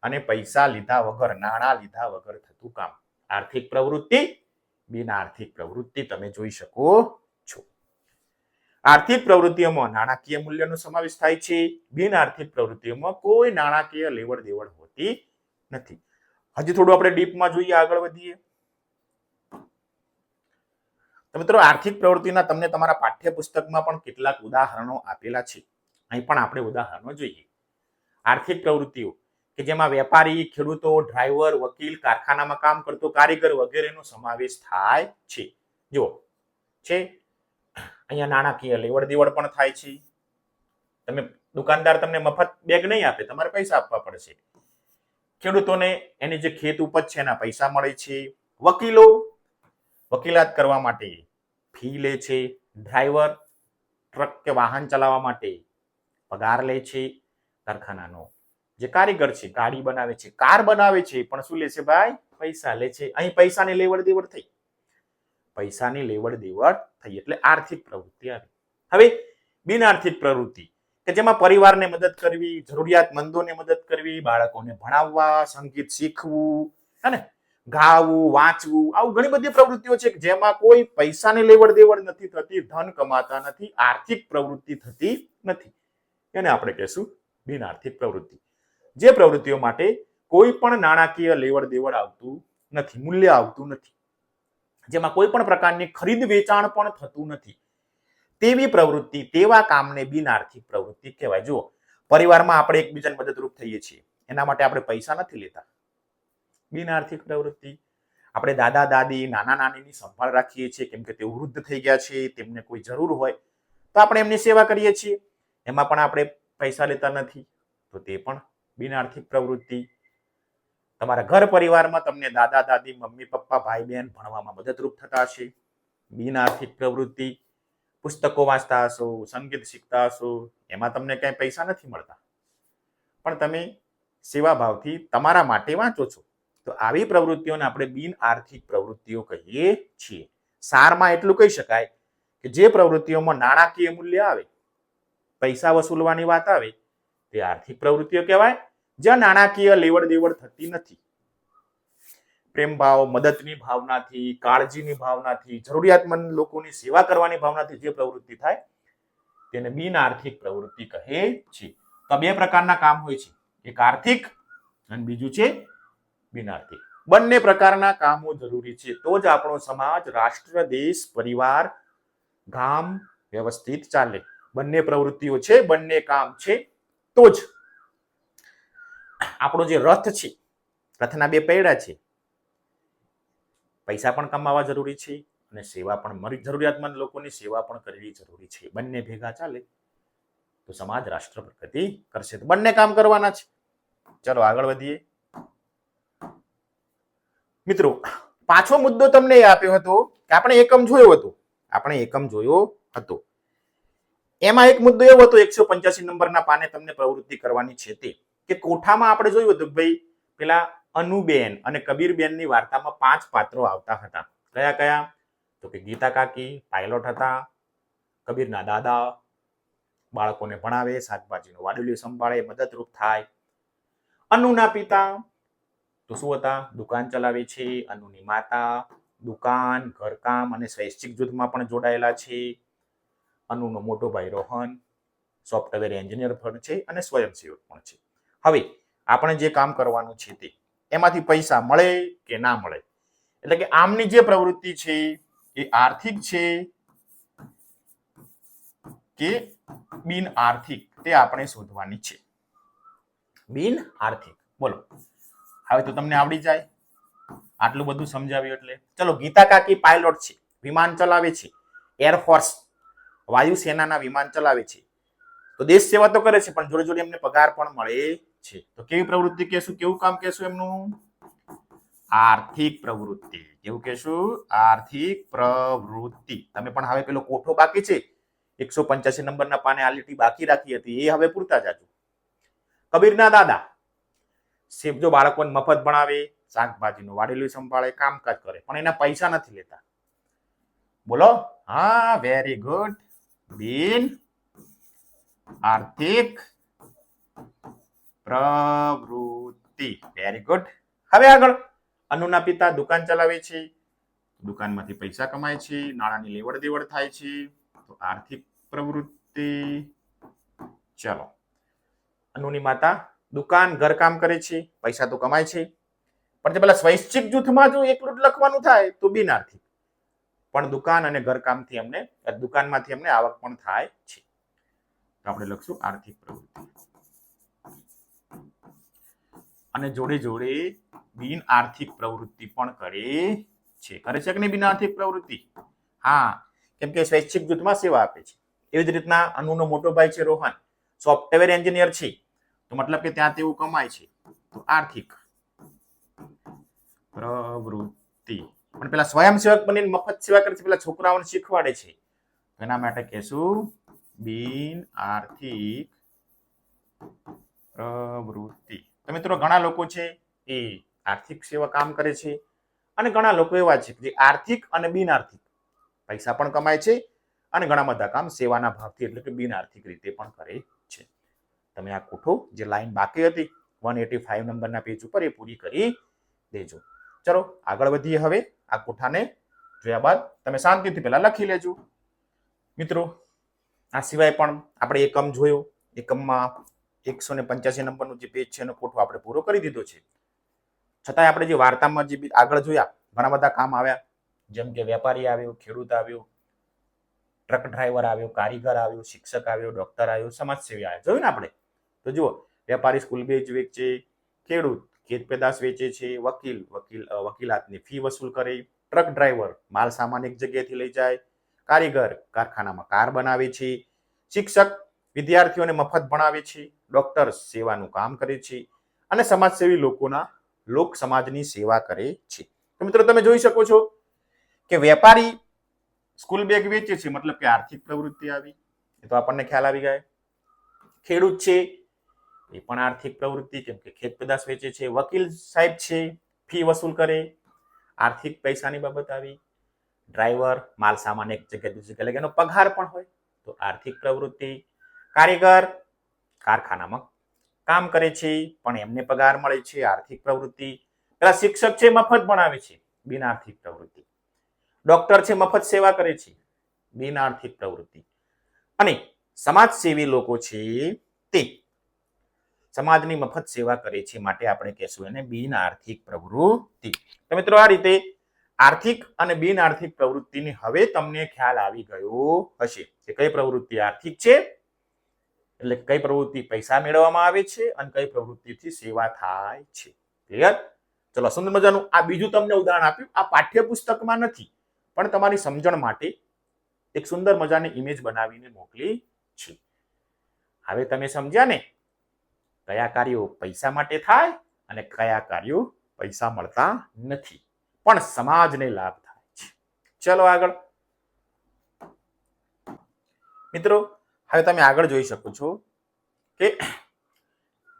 અને પૈસા લીધા વગર, નાણાં લીધા વગર થતું કામ. આર્થિક પ્રવૃત્તિ, બિન આર્થિક પ્રવૃત્તિ તમે જોઈ શકો છો. આર્થિક પ્રવૃત્તિઓમાં નાણાકીય મૂલ્યનો સમાવેશ થાય છે, બિન આર્થિક પ્રવૃત્તિઓમાં કોઈ નાણાકીય લેવડ દેવડ હોતી નથી. હજી થોડું આપણે ડીપમાં જોઈએ, આગળ વધીએ. તો મિત્રો, આર્થિક પ્રવૃત્તિના તમને તમારા પાઠ્યપુસ્તકમાં પણ કેટલાક ઉદાહરણો આપેલા છે. અહીં પણ આપણે ઉદાહરણો જોઈએ. આર્થિક પ્રવૃત્તિઓ કે જેમાં વેપારી, ખેડૂતો, ડ્રાઈવર, વકીલ, કારખાનામાં કામ કરતો કારીગર વગેરેનો સમાવેશ થાય છે. જુઓ છે અહીંયા નાણાકીય લેવડ દેવડ પણ થાય છે. તમે દુકાનદાર તમને મફત બેગ નહીં આપે, તમારે પૈસા આપવા પડશે. ખેડૂતોને એની જે ખેત ઉપજ છે એના પૈસા મળે છે. વકીલો વકીલાત કરવા માટે ફી લે છે. ડ્રાઈવર ટ્રક કે વાહન ચલાવવા માટે પગાર લે છે. કારખાનાનો જે કારીગર છે ગાડી બનાવે છે, કાર બનાવે છે, પણ શું લે છે ભાઈ? પૈસા લે છે. અહીં પૈસાની લેવડ દેવડ થઈ, પૈસાની લેવડ દેવડ થઈ એટલે આર્થિક પ્રવૃત્તિ આવી. હવે બિન આર્થિક પ્રવૃત્તિ કે જેમાં પરિવારને મદદ કરવી, જરૂરિયાતમંદોને મદદ કરવી, બાળકોને ભણાવવા, સંગીત શીખવું, અને ગાવું, વાંચવું, આવું ઘણી બધી પ્રવૃત્તિઓ છે જેમાં કોઈ પૈસાની લેવડ દેવડ નથી થતી, ધન કમાતા નથી, આર્થિક પ્રવૃત્તિ થતી નથી. એને આપણે કહેશું બિન આર્થિક પ્રવૃત્તિ. જે પ્રવૃત્તિઓ માટે કોઈ પણ નાણાકીય લેવડ દેવડ આવતું નથી, મૂલ્ય આવતું નથી, જેમાં કોઈ પણ પ્રકારની ખરીદ વેચાણ પણ થતું નથી, તેવી પ્રવૃત્તિ, તેવા કામને બિન આર્થિક પ્રવૃત્તિ કહેવાય. જુઓ, પરિવારમાં આપણે એકબીજાને મદદરૂપ થઈએ છીએ, એના માટે આપણે પૈસા નથી લેતા, બિન આર્થિક પ્રવૃત્તિ. આપણે દાદા દાદી, નાના નાનીની સંભાળ રાખીએ છીએ કેમ કે તેઓ વૃદ્ધ થઈ ગયા છે, તેમને કોઈ જરૂર હોય તો આપણે એમની સેવા કરીએ છીએ, એમાં પણ આપણે પૈસા લેતા નથી, તો તે પણ બિન આર્થિક પ્રવૃત્તિ. તમારા ઘર પરિવારમાં તમને દાદા દાદી, મમ્મી પપ્પા, ભાઈ બહેન ભણવામાં મદદરૂપ થતા હશે, બિન આર્થિક પ્રવૃત્તિ. પુસ્તકો વાંચતા હશો, સંગીત શીખતા હશો, એમાં તમને ક્યાંય પૈસા નથી મળતા, પણ તમે સેવાભાવથી તમારા માટે વાંચો છો, તો આવી પ્રવૃત્તિઓને આપણે બિન આર્થિક પ્રવૃત્તિઓ કહીએ છીએ. સારમાં એટલું કહી શકાય કે જે પ્રવૃત્તિઓમાં નાણાકીય મૂલ્ય આવે, પૈસા વસૂલવાની વાત આવે, તે આર્થિક પ્રવૃત્તિઓ કહેવાય. જ્યાં નાણાકીય લેવડ દેવડ થતી નથી, પ્રેમ ભાવ, મદદની ભાવનાથી, કાળજીની ભાવનાથી, જરૂરિયાતમંદ લોકોની સેવા કરવાની ભાવનાથી જે પ્રવૃત્તિ થાય તેને બિન આર્થિક પ્રવૃત્તિ કહે છે. તો બે પ્રકારના કામ હોય છે, એક આર્થિક અને બીજું છે બિન આર્થિક. બંને પ્રકારના કામો જરૂરી છે, તો જ આપણો સમાજ, રાષ્ટ્ર, દેશ, પરિવાર, ગામ વ્યવસ્થિત ચાલે. બંને પ્રવૃત્તિઓ છે, બંને કામ છે, તો જ આપણો જે રથ છે, રથના બે પૈડા છે, પૈસા પણ કમાવા જરૂરી છે અને સેવા પણ, જરૂરિયાતમંદ લોકોની સેવા પણ કરવી જરૂરી છે. બંને ભેગા ચાલે તો સમાજ, રાષ્ટ્ર પ્રગતિ કરશે. તો બંને કામ કરવાના છે. ચલો આગળ વધીએ. મિત્રો, પાછો મુદ્દો તમને એ આપ્યો હતો કે આપણે એકમ જોયો હતો. એમાં એક મુદ્દો એવો હતો 185 નંબરના પાને તમને પ્રવૃત્તિ કરવાની છે તે કે કોઠામાં આપણે જોયું હતું કે ભાઈ પેલા અનુબેન અને કબીરબેનની વાર્તામાં 5 પાત્રો આવતા હતા. કયા કયા? તો કે ગીતા કાકી પાયલોટ હતા, કબીરના દાદા બાળકોને ભણાવે, શાકભાજીનો વાડોલિયો સંભાળે, મદદરૂપ થાય. અનુના પિતા તો શું હતા? દુકાન ચલાવે છે. અનુની માતા દુકાન, ઘરકામ અને સ્વૈચ્છિક જૂથમાં પણ જોડાયેલા છે. અનુનો મોટો ભાઈ રોહન સોફ્ટવેર એન્જિનિયર પણ છે અને સ્વયંસેવક પણ છે. હવે આપણે જે કામ કરવાનું છે તે એમાંથી પૈસા મળે કે ના મળે, એટલે કે આમની જે પ્રવૃત્તિ છે એ આર્થિક છે કે બિન આર્થિક, તે આપણે શોધવાની છે. બિન આર્થિક, બોલો. હવે તો તમને આવડી જાય, આટલું બધું સમજાવ્યું એટલે. ચલો, ગીતા કાકી પાયલોટ છે, વિમાન ચલાવે છે, એરફોર્સ વાયુસેનાના વિમાન ચલાવે છે. તો દેશ સેવા તો કરે છે પણ જોડે જોડે એમને પગાર પણ મળે છે. તો કેવી પ્રવૃત્તિ કહેશું, કેવું કામ કહેશું એમનું? આર્થિક પ્રવૃત્તિ. કેવું કહેશું? આર્થિક પ્રવૃત્તિ. તમે પણ હવે પેલો કોઠો બાકી છે 185 નંબરના પાને આ લીટી બાકી રાખી હતી, એ હવે પૂરતા જાજો. કબીરના દાદા જો બાળકોને મફત ભણાવે, શાકભાજીનું વાડેલું સંભાળે, કામકાજ કરે, પણ એના પૈસા નથી લેતા. બોલો. હા, વેરી ગુડ. બિન આર્થિક પ્રવૃત્તિ. Very good. હવે આગળ, અનુના પિતા દુકાન ચલાવે છે, દુકાનમાંથી પૈસા કમાય છે, નાણાંની લેવડ દેવડ થાય છે, તો આર્થિક પ્રવૃત્તિ. ચલો, અનુની માતા દુકાન ઘરકામ કરે છે, પૈસા તો કમાય છે, પણ પેલા સ્વૈચ્છિક જૂથમાં જો એકલું જ લખવાનું થાય તો બિન આર્થિક. પણ દુકાન અને ઘરકામથી અમને દુકાનમાંથી અમને આવક પણ થાય છે, તો આપણે લખશું આર્થિક પ્રવૃત્તિ. અને જોડે જોડે બિન આર્થિક પ્રવૃત્તિ પણ કરે છે. કરે છે કે નહીં બિન આર્થિક પ્રવૃત્તિ? હા, કેમ કે સ્વૈચ્છિક જૂથમાં સેવા આપે છે. એવી જ રીતના અનુનો મોટો ભાઈ છે રોહન, સોફ્ટવેર એન્જિનિયર છે, તો મતલબ કે ત્યાં તેવું કમાય છે, તો આર્થિક પ્રવૃત્તિ. પણ પેલા સ્વયંસેવક બનીને મફત સેવા કરે છે, પેલા છોકરાઓને શીખવાડે છે, એના માટે કહેશું બિન આર્થિક પ્રવૃત્તિ. તો મિત્રો ઘણા લોકો છે એ આર્થિક સેવા કામ કરે છે, અને ઘણા લોકો એવા છે જે આર્થિક અને બિન આર્થિક પૈસા પણ કમાય છે, અને ઘણા બધા કામ સેવાના ભાવથી એટલે કે બિન આર્થિક રીતે પણ કરે છે. તમે આ કોઠો જે લાઈન બાકી હતી 185 નંબરના પેજ ઉપર એ પૂરી કરી દેજો. ચલો આગળ વધીએ. હવે આ કોઠાને જોયા બાદ તમે શાંતિથી પહેલા લખી લેજો. મિત્રો આ સિવાય પણ આપણે એકમ જોયો, એકમમાં 185 નંબરનું જે પેજ છે એનો કોઠો આપણે પૂરો કરી દીધો છે. છતાંય આપણે જે વાર્તામાં જે આગળ જોયા ઘણા બધા કામ આવ્યા, જેમ કે વેપારી આવ્યો, ખેડૂત આવ્યો, ટ્રક ડ્રાઈવર આવ્યો, કારીગર આવ્યો, શિક્ષક આવ્યો, ડોક્ટર આવ્યો, સમાજસેવી આવ્યો. જોયું ને આપણે? તો જુઓ, વેપારી સ્કૂલ બેગ વેચે, ખેડૂત ખેત પેદાશ વેચે છે, વકીલાતની ફી વસૂલ કરે, ટ્રક ડ્રાઈવર માલ સામાન એક જગ્યાએથી લઈ જાય, કારીગર કારખાનામાં કાર બનાવે છે, શિક્ષક વિદ્યાર્થીઓને મફત ભણાવે છે, ડોક્ટર સેવાનું કામ કરે છે, અને સમાજસેવી લોક સમાજની સેવા કરે છે. તો મિત્રો તમે જોઈ શકો છો કે વેપારી સ્કૂલ બેગ વેચે છે, મતલબ કે આર્થિક પ્રવૃત્તિ આવી, એ તો આપણને ખ્યાલ આવી ગયો. ખેડૂત છે એ પણ આર્થિક પ્રવૃત્તિ, કેમ કે ખેત પેદાશ વેચે છે. વકીલ સાહેબ છે, ફી વસૂલ કરે, આર્થિક પૈસાની બાબત આવી. ડ્રાઈવર માલ સામાન એક જગ્યાએ બીજી જગ્યાએ એનો પગાર પણ હોય, તો આર્થિક પ્રવૃત્તિ. કારીગર કારખાનામાં કામ કરે છે પણ એમને પગાર મળે છે, આર્થિક પ્રવૃત્તિ. પેલા શિક્ષક છે મફત ભણાવે છે, બિન આર્થિક પ્રવૃત્તિ. ડોક્ટર છે મફત સેવા કરે છે, બિન આર્થિક પ્રવૃત્તિ. અને સમાજસેવી લોકો છે તે સમાજની મફત સેવા કરે છે, માટે આપણે કહેશું એને બિન આર્થિક પ્રવૃત્તિ. તો મિત્રો આ રીતે આર્થિક અને બિન આર્થિક પ્રવૃત્તિની હવે તમને ખ્યાલ આવી ગયો હશે કે કઈ પ્રવૃત્તિ આર્થિક છે, એટલે કઈ પ્રવૃત્તિ પૈસા મેળવવામાં આવે છે, અને કઈ પ્રવૃત્તિથી સેવા થાય છે. ક્લિયર? ચલો, સુંદર મજાનું આ બીજું તમને ઉદાહરણ આપ્યું. આ પાઠ્યપુસ્તકમાં નથી, પણ તમારી સમજણ માટે એક સુંદર મજાની ઇમેજ બનાવીને મોકલી છે. હવે તમે સમજ્યા ને કયા કાર્યો પૈસા માટે થાય અને કયા કાર્યો પૈસા મળતા નથી પણ સમાજને લાભ થાય છે. ચલો આગળ. મિત્રો હવે તમે આગળ જોઈ શકો છો કે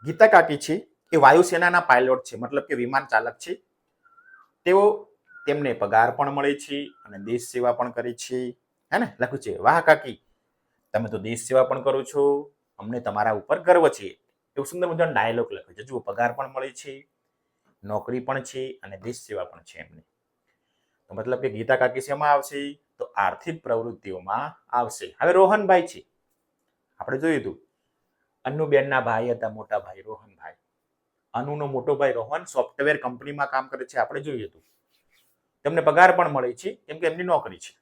ગીતા કાકી છે એ વાયુસેનાના પાયલોટ છે, મતલબ કે વિમાન ચાલક છે. તેમને પગાર પણ મળે છે અને દેશ સેવા પણ કરે છે. હે ને? લખ્યું છે, વાહ કાકી, તમે તો દેશ સેવા પણ કરો છો, અમને તમારા ઉપર ગર્વ છે. એવું સુંદર મજાનો ડાયલોગ લખ્યો છે. જુઓ, પગાર પણ મળે છે, નોકરી પણ છે, અને દેશ સેવા પણ છે એમને. તો મતલબ કે ગીતા કાકી શેમાં આવશે? તો આર્થિક પ્રવૃત્તિઓમાં આવશે. હવે રોહનભાઈ છે, આપણે જોયું હતું અન્નુબેનના ભાઈ હતા, મોટા ભાઈ રોહનભાઈ. અનુનો મોટો ભાઈ રોહન સોફ્ટવેર કંપનીમાં કામ કરે છે, આપણે જોયું હતું. તેમને પગાર પણ મળે છે કેમ કે એમની નોકરી છે.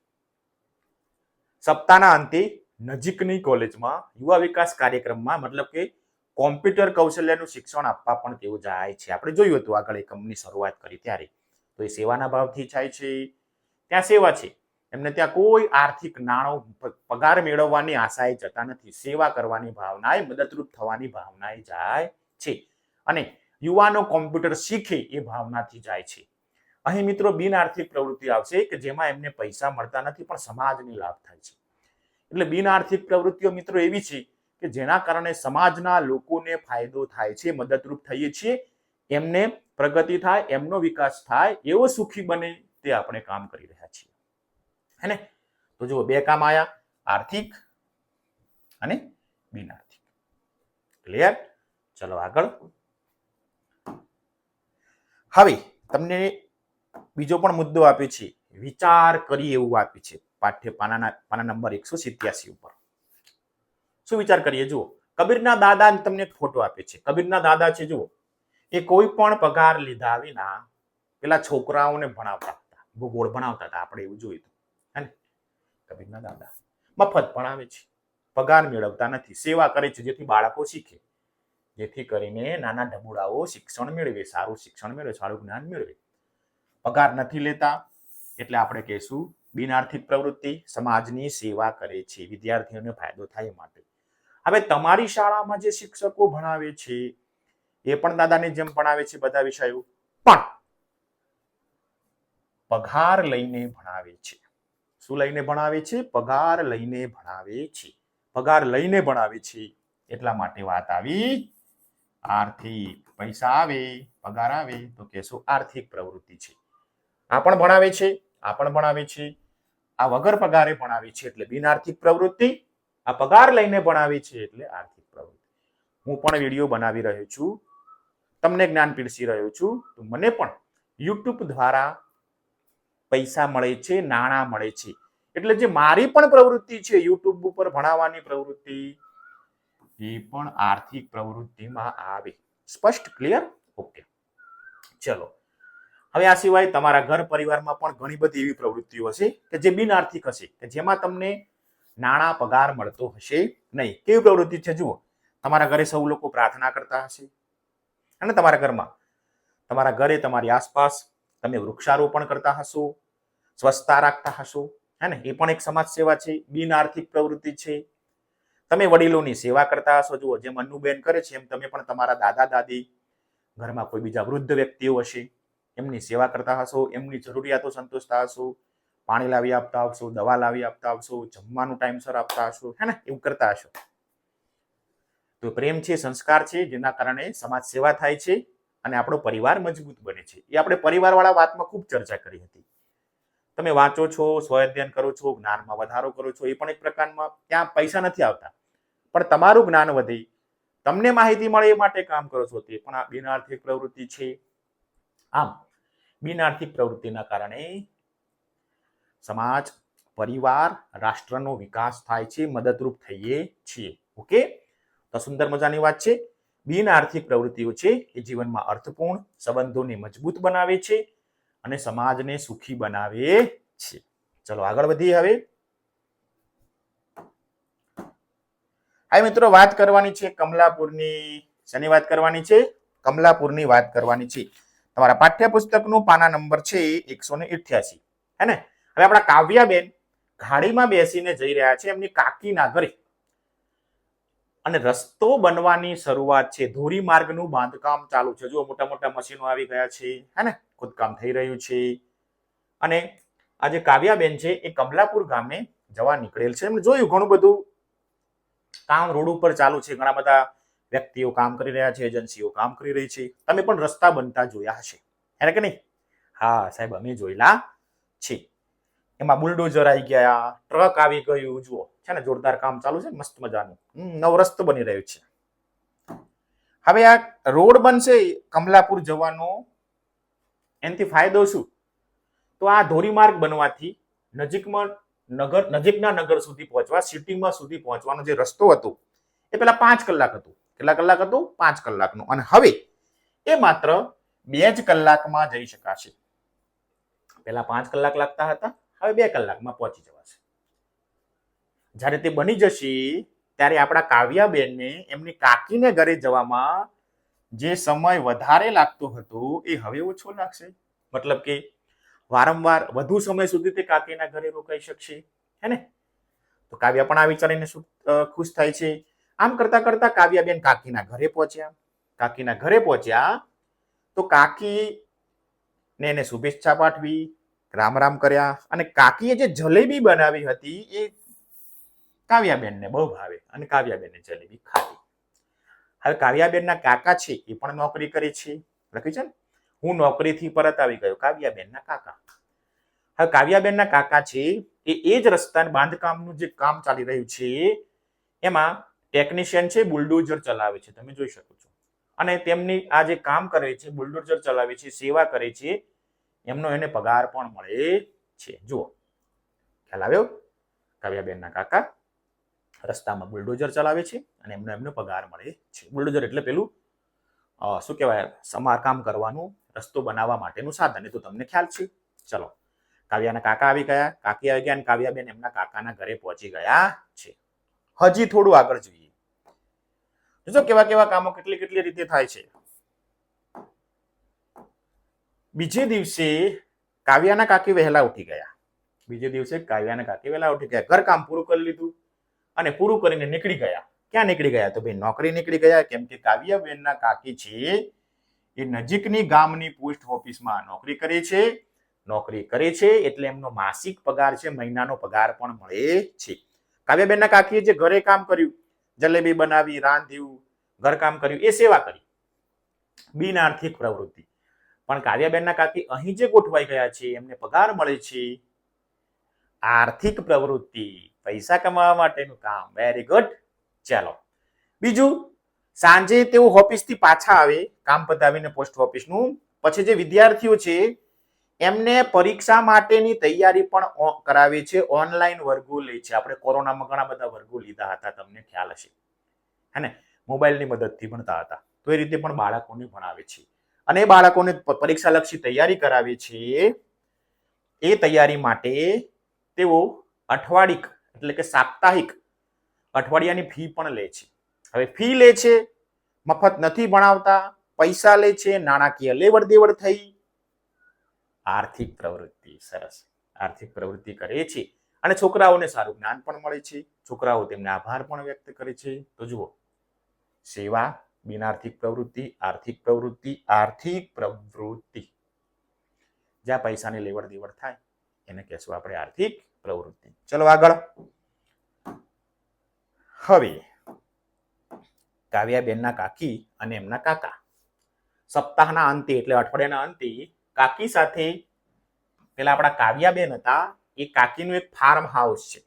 સપ્તાહના અંતે નજીકની કોલેજમાં યુવા વિકાસ કાર્યક્રમમાં, મતલબ કે કોમ્પ્યુટર કૌશલ્યનું શિક્ષણ આપવા પણ તેઓ જાય છે. આપણે જોયું હતું આગળ એકમની શરૂઆત કરી ત્યારે. તો એ સેવાના ભાવથી થાય છે, ત્યાં સેવા છે. એમને ત્યાં કોઈ આર્થિક નાણું પગાર મેળવવાની આશાએ જતા નથી. સેવા કરવાની ભાવનાએ, મદદરૂપ થવાની ભાવનાએ જાય છે. અને યુવાનો કોમ્પ્યુટર શીખે એ ભાવનાથી જાય છે. અહીં મિત્રો બિન આર્થિક પ્રવૃત્તિ આવશે કે જેમાં એમને પૈસા મળતા નથી પણ સમાજને લાભ થાય છે. એટલે બિન આર્થિક પ્રવૃત્તિઓ મિત્રો એવી છે કે જેના કારણે સમાજના લોકોને ફાયદો થાય છે, મદદરૂપ થઈએ છીએ, એમને પ્રગતિ થાય, એમનો વિકાસ થાય, એવો સુખી બને તે આપણે કામ કરી રહ્યા છીએ. હે ને? તો જુઓ, બે કામ આયા, આર્થિક અને બિન આર્થિક. ક્લિયર? ચલો આગળ. હવે તમને બીજો પણ મુદ્દો આપ્યો છે, વિચાર કરી એવું આપ્યું છે પાઠ્ય પાના નંબર 187 ઉપર. શું વિચાર કરીએ? જુઓ, કબીરના દાદા તમને એક ફોટો આપે છે. કબીરના દાદા છે, જુઓ, એ કોઈ પણ પગાર લીધા વિના પેલા છોકરાઓને ભણાવતા હતા, ભૂગોળ ભણાવતા હતા. આપણે એવું જોયું હે ને? કબીરના દાદા મફત ભણાવે છે, પગાર મેળવતા નથી, સેવા કરે છે જેથી બાળકો શીખે, જેથી કરીને નાના ઢબુડાઓ શિક્ષણ મેળવે, સારું શિક્ષણ મેળવે, સારું જ્ઞાન મેળવે. પગાર નથી લેતા એટલે આપણે કહીશું બિન આર્થિક પ્રવૃત્તિ. સમાજની સેવા કરે છે, વિદ્યાર્થીઓને ફાયદો થાય માટે. હવે તમારી શાળામાં જે શિક્ષકો ભણાવે છે એ પણ દાદાની જેમ ભણાવે છે બધા વિષયો, પણ પગાર લઈને ભણાવે છે. શું લઈને ભણાવે છે? પગાર લઈને ભણાવે છે. પગાર લઈને ભણાવે છે એટલા માટે વાત આવી આર્થિક. પૈસા આવે, પગાર આવે તો કહેશો આર્થિક પ્રવૃત્તિ છે. આ પણ ભણાવે છે, આ પણ ભણાવે છે, આ વગર પગારે ભણાવે છે એટલે બિન આર્થિક પ્રવૃત્તિ, આ પગાર લઈને ભણાવે છે એટલે આર્થિક પ્રવૃત્તિ. હું પણ વિડીયો બનાવી રહ્યો છું, તમને જ્ઞાન પીરસી રહ્યો છું, તો મને પણ યુટ્યુબ દ્વારા પૈસા મળે છે, નાણાં મળે છે. એટલે જે મારી પણ પ્રવૃત્તિ છે યુટ્યુબ ઉપર ભણાવવાની પ્રવૃત્તિ, એ પણ આર્થિક પ્રવૃત્તિમાં આવે. સ્પષ્ટ? ક્લિયર? ઓકે. ચલો, હવે આ સિવાય તમારા ઘર પરિવારમાં પણ ઘણી બધી એવી પ્રવૃત્તિઓ હશે કે જે બિન આર્થિક હશે, કે જેમાં તમને નાણાં પગાર મળતો હશે નહીં. કેવી પ્રવૃત્તિ છે? જુઓ, તમારા ઘરે સૌ લોકો પ્રાર્થના કરતા હશે અને તમારા ઘરમાં, તમારા ઘરે, તમારી આસપાસ તમે વૃક્ષારોપણ કરતા હશો, સ્વચ્છતા રાખતા હશો, હે ને? એ પણ એક સમાજ સેવા છે, બિન આર્થિક પ્રવૃત્તિ છે. તમે વડીલોની સેવા કરતા હશો. જુઓ, જેમ અન્નુબેન કરે છે એમ તમે પણ તમારા દાદા દાદી, ઘરમાં કોઈ બીજા વૃદ્ધ વ્યક્તિઓ હશે, એમની સેવા કરતા હશો, એમની જરૂરિયાતો સંતોષતા હશો, પાણી લાવી આપતા હશો, દવા લાવી આપતા હશો, જમવાનું ટાઈમસર આપતા હશો, હે ને? એવું કરતા હશો. તો પ્રેમ છે, સંસ્કાર છે, જેના કારણે સમાજ સેવા થાય છે અને આપણો પરિવાર મજબૂત બને છે. એ આપણે પરિવારવાળા વાતમાં ખૂબ ચર્ચા કરી હતી. તમે વાંચો છો, સ્વઅધ્યયન કરો છો, જ્ઞાનમાં વધારો કરો છો, એ પણ એક પ્રકારમાં ત્યાં પૈસા નથી આવતા, પણ તમારું જ્ઞાન વધે, તમને માહિતી મળે એ માટે કામ કરો છો, તે પણ આ બિન આર્થિક પ્રવૃત્તિ છે. આમ બિન આર્થિક પ્રવૃત્તિના કારણે સમાજ, પરિવાર, રાષ્ટ્રનો વિકાસ થાય છે, મદદરૂપ થઈએ છીએ. ઓકે, તો સુંદર મજાની વાત છે. બિન આર્થિક પ્રવૃત્તિઓ છે એ જીવનમાં અર્થપૂર્ણ, સંબંધોને મજબૂત બનાવે છે અને સમાજને સુખી બનાવે છે. ચલો આગળ વધીએ. હવે મિત્રો વાત કરવાની છે કમલાપુરની. શેની વાત કરવાની છે? કમલાપુરની વાત કરવાની છે. તમારા પાઠ્યપુસ્તકનું પાના નંબર છે 188, હે ને? હવે આપણા કાવ્યાબેન ગાડીમાં બેસીને જઈ રહ્યા છે એમની કાકીના ઘરે, અને રસ્તો બનવાની શરૂઆત છે. ધોરીમાર્ગનું બાંધકામ ચાલુ છે. જો મોટા મોટા મશીનો આવી ગયા છે, હે ને? ખોદકામ થઈ રહ્યું છે. અને આ જે કાવ્યાબેન છે એ કમલાપુર ગામે જવા નીકળેલ છે. એમને જોયું ઘણું બધું કામ રોડ ઉપર ચાલુ છે, ઘણા બધા વ્યક્તિઓ કામ કરી રહ્યા છે, એજન્સીઓ કામ કરી રહી છે. તમે પણ રસ્તા બનતા જોયા હશે, હે કે નહીં? હા સાહેબ, અમે જોયેલા છે. એમાં બુલડોઝર આવી ગયા, ટ્રક આવી ગયું, જુઓ છે ને, જોરદાર કામ ચાલુ છે, મસ્ત મજાનું નવો રસ્તો બની રહ્યો છે. હવે આ રોડ બનશે કમલાપુર જવાનો, એનાથી ફાયદો શું? તો આ ધોરીમાર્ગ બનવાથી નજીકના નગર સુધી પહોંચવા, સિટીમાં સુધી પહોંચવાનો જે રસ્તો હતો એ પેલા 5 કલાક હતું. કેટલા કલાક હતું? 5 કલાકનું. અને હવે એ માત્ર 2 જ કલાકમાં જઈ શકાશે. પેલા 5 કલાક લાગતા હતા, હવે 2 કલાકમાં પહોંચી જવાશે. જ્યારે તે બની જશે ત્યારે આપણા કાવ્યાબેનને એમની કાકીને ઘરે જવામાં જે સમય વધારે લાગતો હતો એ હવે ઓછો લાગશે. મતલબ કે વારંવાર વધુ સમય સુધી તે કાકીના ઘરે રોકાઈ શકશે, હે ને? તો કાવ્યા પણ આ વિચારીને ખુશ થાય છે. આમ કરતા કરતા કાવ્યાબેન કાકીના ઘરે પહોંચ્યા. કાકીના ઘરે પહોંચ્યા તો કાકી ને એને શુભેચ્છા પાઠવી, રામ રામ કર્યા, અને કાકીએ જે જલેબી બનાવી હતી એ કાવ્યાબેનને બહુ ભાવે અને કાવ્યાબેને જલેબી ખાધી. હવે કાવ્યાબેનના કાકા છે એ પણ નોકરી કરે છે, લખ્યું છે ને, હું નોકરીથી પરત આવી ગયો, કાવ્યાબેનના કાકા. હવે કાવ્યાબેનના કાકા છે એ જ રસ્તા બાંધકામનું જે કામ ચાલી રહ્યું છે એમાં ટેકનિશિયન છે, બુલડોઝર ચલાવે છે, તમે જોઈ શકો છો. અને તેમની આ જે કામ કરે છે, બુલડોઝર ચલાવે છે, સેવા કરે છે, એમનો એને પગાર પણ મળે છે. જુઓ, ખ્યાલ આવ્યો? કાવ્યાબેનના કાકા રસ્તામાં બુલડોઝર ચલાવે છે અને એમનો પગાર મળે છે. બુલડોઝર એટલે પેલું શું કહેવાય, સમારકામ કરવાનું, રસ્તો બનાવવા માટેનું સાધન. એ તો તમને ખ્યાલ છે. ચલો, કાવ્યાના કાકા આવી ગયા, કાકી આવી ગયા અને કાવ્યાબેન એમના કાકાના ઘરે પહોંચી ગયા છે. હજી થોડું આગળ જોઈએ. જો કેવા કેવા કામો કેટલી કેટલી રીતે થાય છે. બીજે દિવસે કાવ્યાના કાકી વહેલા ઉઠી ગયા. બીજે દિવસે કાવ્યાના કાકી વહેલા ઉઠી ગયા, ઘર કામ પૂરું કરી લીધું અને પૂરું કરીને નીકળી ગયા. ક્યાં નીકળી ગયા? તો ભાઈ નોકરી નીકળી ગયા. કેમ કે કાવ્યાબેનના કાકી છે એ નજીકની ગામની પોસ્ટ ઓફિસમાં નોકરી કરે છે. નોકરી કરે છે એટલે એમનો માસિક પગાર છે, મહિનાનો પગાર પણ મળે છે. કાવ્યાબેનના કાકીએ જે ઘરે કામ કર્યું, જલેબી બનાવી, રાંધ્યું, ઘરકામ કર્યું, એ સેવા કરી, બિન આર્થિક પ્રવૃત્તિ. પણ કાવ્યાબેનના કાકી અહીં જે ગોઠવાઈ ગયા છે એમને પગાર મળે છે, આર્થિક પ્રવૃત્તિ, પૈસા કમાવા માટેનું કામ. Very good. ચાલો, બીજું, સાંજે તેઓ ઓફિસથી પાછા આવે, કામ પતાવીને પોસ્ટ ઓફિસનું. પછી જે વિદ્યાર્થીઓ છે એમને પરીક્ષા માટેની તૈયારી પણ કરાવે છે, ઓનલાઈન વર્ગો લે છે. આપણે કોરોનામાં ઘણા બધા વર્ગો લીધા હતા, તમને ખ્યાલ હશે, હે ને? મોબાઈલની મદદથી ભણતા હતા. તો એ રીતે પણ બાળકોને ભણાવે છે અને એ બાળકોને પરીક્ષાલક્ષી તૈયારી કરાવે છે. એ તૈયારી માટે તેઓ અઠવાડિક એટલે કે સાપ્તાહિક અઠવાડિયાની ફી પણ લે છે. હવે ફી લે છે, મફત નથી ભણાવતા, પૈસા લે છે, નાણાકીય લેવડ દેવડ થઈ, આર્થિક પ્રવૃત્તિ. સરસ, આર્થિક પ્રવૃત્તિ કરે છે અને છોકરાઓને સારું જ્ઞાન પણ મળે છે. છોકરાઓ તેમને આભાર પણ વ્યક્ત કરે છે. તો જુઓ, સેવા, બિનઆર્થિક પ્રવૃત્તિ, આર્થિક પ્રવૃત્તિ, આર્થિક પ્રવૃત્તિ. જ્યાં પૈસાની લેવડ દેવડ થાય એને કહેશું આપણે આર્થિક પ્રવૃત્તિ. ચલો આગળ. હવે કાવ્યાબેનના કાકી અને એમના કાકા સપ્તાહના અંતે એટલે અઠવાડિયાના અંતે કાકી સાથે, પેલા આપણા કાવ્યાબેન હતા એ કાકીનું એક ફાર્મ હાઉસ છે,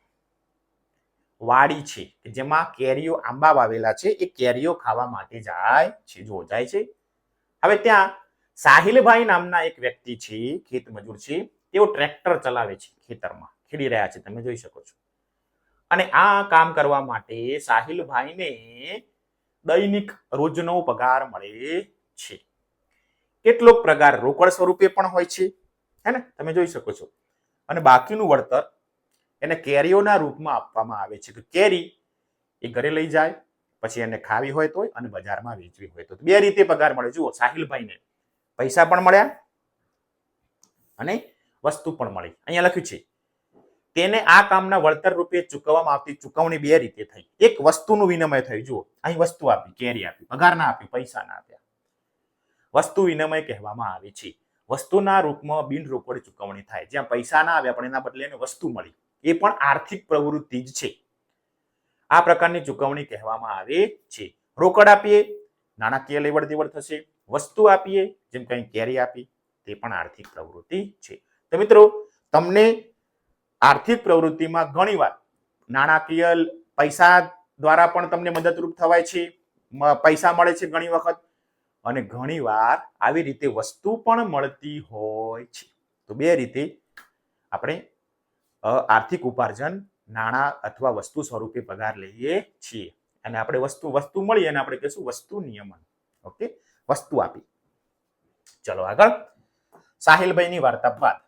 વાડી છે, જેમાં કેરીઓ, આંબા વાવેલા છે. એ કેરીઓ ખાવા માટે જાય છે. જો જાય છે. હવે ત્યાં સાહિલભાઈ નામના એક વ્યક્તિ છે, ખેત મજૂર છે. તેઓ ટ્રેક્ટર ચલાવે છે, ખેતરમાં ખેડી રહ્યા છે, તમે જોઈ શકો છો. અને આ કામ કરવા માટે સાહિલભાઈને દૈનિક રોજનો પગાર મળે છે. કેટલોક પગાર રોકડ સ્વરૂપે પણ હોય છે, હે ને? તમે જોઈ શકો છો. અને બાકીનું વળતર એને કેરીઓના રૂપમાં આપવામાં આવે છે. કે કેરી એ ઘરે લઈ જાય, પછી એને ખાવી હોય તો અને બજારમાં વેચવી હોય તો. બે રીતે પગાર મળે. જુઓ, સાહિલભાઈને પૈસા પણ મળ્યા અને વસ્તુ પણ મળી. અહીંયા લખ્યું છે તેને આ કામના વળતર રૂપે ચૂકવવામાં આવતી ચૂકવણી બે રીતે થઈ. એક વસ્તુનું વિનિમય થયું. જુઓ, અહીં વસ્તુ આપી, કેરી આપી, પગાર ના આપી, પૈસા ના આપ્યા. વસ્તુ વિનિમય કહેવામાં આવે છે. વસ્તુના રૂપમાં બિન રોકડ ચૂકવણી થાય, જ્યાં પૈસા ના આવ્યા પણ એના બદલે એને વસ્તુ મળી. એ પણ આર્થિક પ્રવૃત્તિ જ છે. આ પ્રકારની ચૂકવણી કહેવામાં આવે છે. રોકડ આપીએ, નાણાકીય લેવડ દેવડ થશે. વસ્તુ આપીએ, જેમ કંઈ કેરી આપી, તે પણ આર્થિક પ્રવૃત્તિ છે. તો મિત્રો, તમને આર્થિક પ્રવૃત્તિમાં ઘણીવાર નાણાકીય પૈસા દ્વારા પણ તમને મદદરૂપ થવાય છે, પૈસા મળે છે ઘણી વખત, અને ઘણીવાર આવી રીતે વસ્તુ પણ મળતી હોય છે. તો બે રીતે આપણે આર્થિક ઉપાર્જન, નાણાં અથવા વસ્તુ સ્વરૂપે પગાર લઈએ છીએ. અને આપણે વસ્તુ મળી અને આપણે કહીશું વસ્તુ નિયમન. ઓકે, વસ્તુ આપી. ચલો આગળ. સાહિલભાઈની વાર્તા બાદ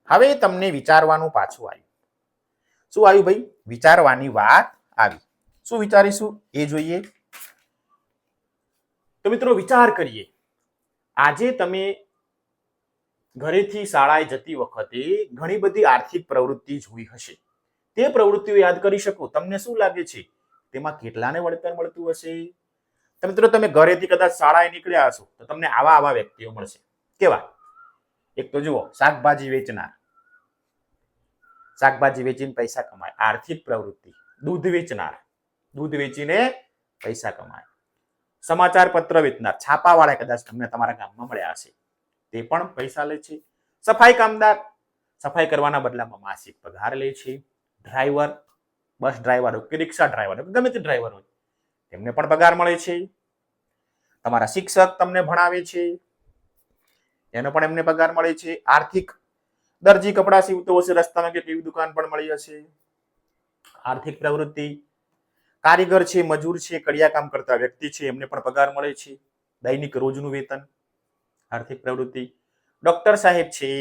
હવે તમને વિચારવાનું પાછું આવ્યું. શું આવ્યું ભાઈ? વિચારવાની વાત આવી. શું વિચારીશું એ જોઈએ. તો મિત્રો, વિચાર કરીએ. આજે તમે ઘરેથી શાળાએ જતી વખતે ઘણી બધી આર્થિક પ્રવૃત્તિ જોઈ હશે. તે પ્રવૃત્તિઓ યાદ કરી શકો. તમને શું લાગે છે તેમાં કેટલાને વળતર મળતું હશે? તો મિત્રો તમે ઘરેથી કદાચ શાળાએ નીકળ્યા હશો તો તમને આવા આવા વ્યક્તિઓ મળશે. કેવા? એક તો જુઓ, શાકભાજી વેચનાર, શાકભાજી વેચીને પૈસા કમાય, આર્થિક પ્રવૃત્તિ. દૂધ વેચનાર, દૂધ વેચીને પૈસા કમાય. સમાચાર પત્ર વેચનાર, છાપાવાળા કદાચ તમને તમારા ગામમાં મળ્યા હશે, તે પણ પૈસા લે છે. સફાઈ કામદાર, સફાઈ કરવાના બદલામાં માસિક પગાર લે છે. ડ્રાઈવર, બસ ડ્રાઈવર કે રિક્ષા ડ્રાઈવર, ગમે તે ડ્રાઈવર હોય, તેમને પણ પગાર મળે છે. તમારા શિક્ષક તમને ભણાવે છે, એનો પણ એમને પગાર મળે છે. આર્થિક દરજી કપડા સીવતો હશે, રસ્તામાં કે ટીવી દુકાન પણ મળી હશે, આર્થિક પ્રવૃત્તિ. કારીગર છે, મજૂર છે, કડિયા કામ કરતા વ્યક્તિ છે, એમને પણ પગાર મળે છે. દૈનિક રોજનું વેતન, આર્થિક પ્રવૃત્તિ. ડોક્ટર સાહેબ છે,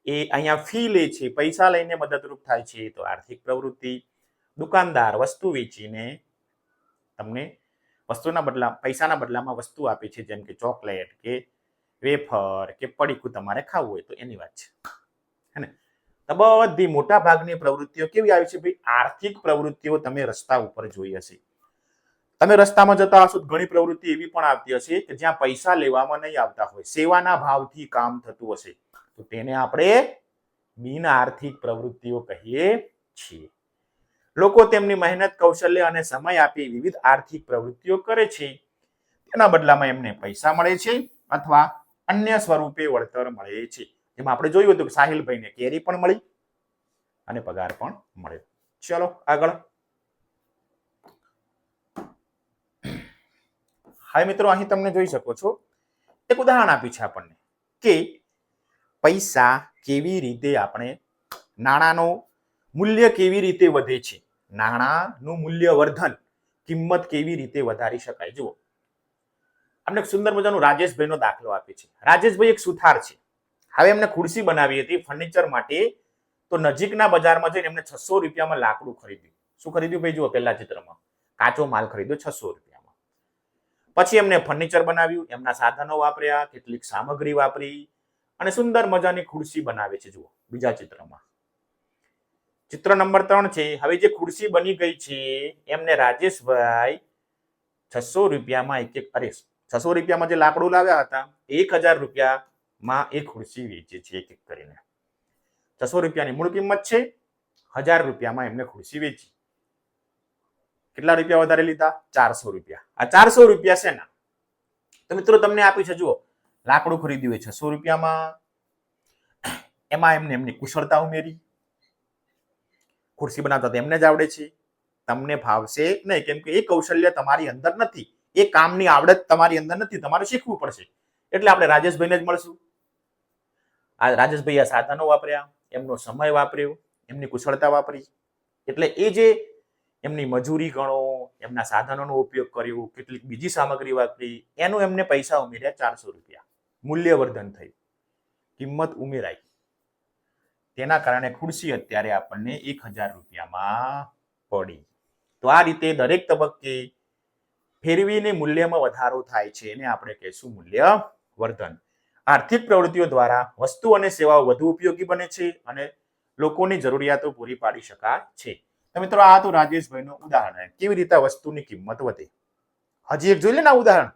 એ અહીંયા ફી લે છે, પૈસા લઈને મદદરૂપ થાય છે, તો આર્થિક પ્રવૃત્તિ. દુકાનદાર વસ્તુ વેચીને તમને વસ્તુના બદલા પૈસાના બદલામાં વસ્તુ આપે છે, જેમ કે ચોકલેટ કે વેફર કે પડીકું તમારે ખાવું હોય તો એની વાત છે. હે ને? તો બધી મોટા ભાગની પ્રવૃત્તિઓ કેવી આવી છે ભાઈ? આર્થિક પ્રવૃત્તિઓ તમે રસ્તા ઉપર જોઈ હશે. તમે રસ્તામાં જતા હશો, ઘણી પ્રવૃત્તિ એવી પણ આવતી હશે કે જ્યાં પૈસા લેવામાં નહીં આવતા હોય, સેવાના ભાવથી કામ થતું હશે, તો તેને આપણે બિન આર્થિક પ્રવૃત્તિઓ કહીએ છીએ. લોકો તેમની મહેનત, કૌશલ્ય અને સમય આપી વિવિધ આર્થિક પ્રવૃત્તિઓ કરે છે. તેના બદલામાં એમને પૈસા મળે છે અથવા અન્ય સ્વરૂપે વળતર મળે છે. જેમાં આપણે જોયું હતું કે સાહિલભાઈને કેરી પણ મળી અને પગાર પણ મળ્યો. ચલો આગળ. હા મિત્રો, અહીં તમને જોઈ શકો છો, એક ઉદાહરણ આપ્યું છે આપણને કે પૈસા કેવી રીતે આપણે નાણાંનું મૂલ્ય કેવી રીતે વધે છે, નાણાંનું મૂલ્ય વર્ધન, કિંમત કેવી રીતે વધારી શકાય. જુઓ, આપણે સુંદર મજાનું રાજેશભાઈનો દાખલો આપે છે. રાજેશભાઈ એક સુથાર છે. હવે એમને ખુરશી બનાવી હતી ફર્નિચર માટે, તો નજીકના બજારમાં જઈને એમને 600 રૂપિયામાં લાકડું ખરીદ્યું. શું ખરીદ્યું ભાઈ? જુઓ, પહેલા ચિત્રમાં કાચો માલ ખરીદ્યો 600 રૂપિયામાં. પછી એમને ફર્નિચર બનાવ્યું, એમના સાધનો વાપર્યા, કેટલીક સામગ્રી વાપરી અને સુંદર મજાની ખુરશી બનાવે છે. જુઓ બીજા ચિત્રમાં, ચિત્ર નંબર 3 છે. હવે જે ખુરશી બની ગઈ છે એમને રાજેશભાઈ 600 રૂપિયામાં અરે 600 રૂપિયામાં જે લાકડું લાવ્યા હતા, 1000 રૂપિયામાં એ ખુરશી વેચે છે એક એક કરીને. 600 રૂપિયાની મૂળ કિંમત છે, 1000 રૂપિયામાં એમને ખુરશી વેચી. કેટલા રૂપિયા વધારે લીધા? 400 રૂપિયા. આ 400 રૂપિયા છે ના, તો મિત્રો તમને આપી છે. જુઓ, લાકડું ખરીદ્યું હોય 600 રૂપિયામાં, એમાં એમને એમની કુશળતા ઉમેરી, ખુરશી બનાવતા એમને જ આવડે છે, તમને ફાવશે નહીં, કેમ કે એ કૌશલ્ય તમારી અંદર નથી, એ કામની આવડત તમારી અંદર નથી, તમારે શીખવું પડશે. એટલે આપણે રાજેશભાઈને જ મળશું. આ રાજેશભાઈ આ સાધનો વાપર્યા, એમનો સમય વાપર્યો, એમની કુશળતા વાપરી, એટલે એ જે એમની મજૂરી ગણો, એમના સાધનોનો ઉપયોગ કર્યો, કેટલીક બીજી સામગ્રી વાપરી, એનું એમને પૈસા ઉમેર્યા 400 રૂપિયા. મૂલ્યવર્ધન થયું, કિંમત ઉમેરાઈ, તેના કારણે ખુરશી અત્યારે આપણને 1000 રૂપિયામાં પડી. તો આ રીતે દરેક તબક્કે ફેરવીને મૂલ્યમાં વધારો થાય છે, એને આપણે કહીશું મૂલ્યવર્ધન. આર્થિક પ્રવૃત્તિઓ દ્વારા વસ્તુ અને સેવાઓ વધુ ઉપયોગી બને છે અને લોકોની જરૂરિયાતો પૂરી પાડી શકાય છે. તો મિત્રો, આ તો રાજેશભાઈનું ઉદાહરણ, કેવી રીતે વસ્તુની કિંમત વધે. હજી એક જોઈ લે ના ઉદાહરણ,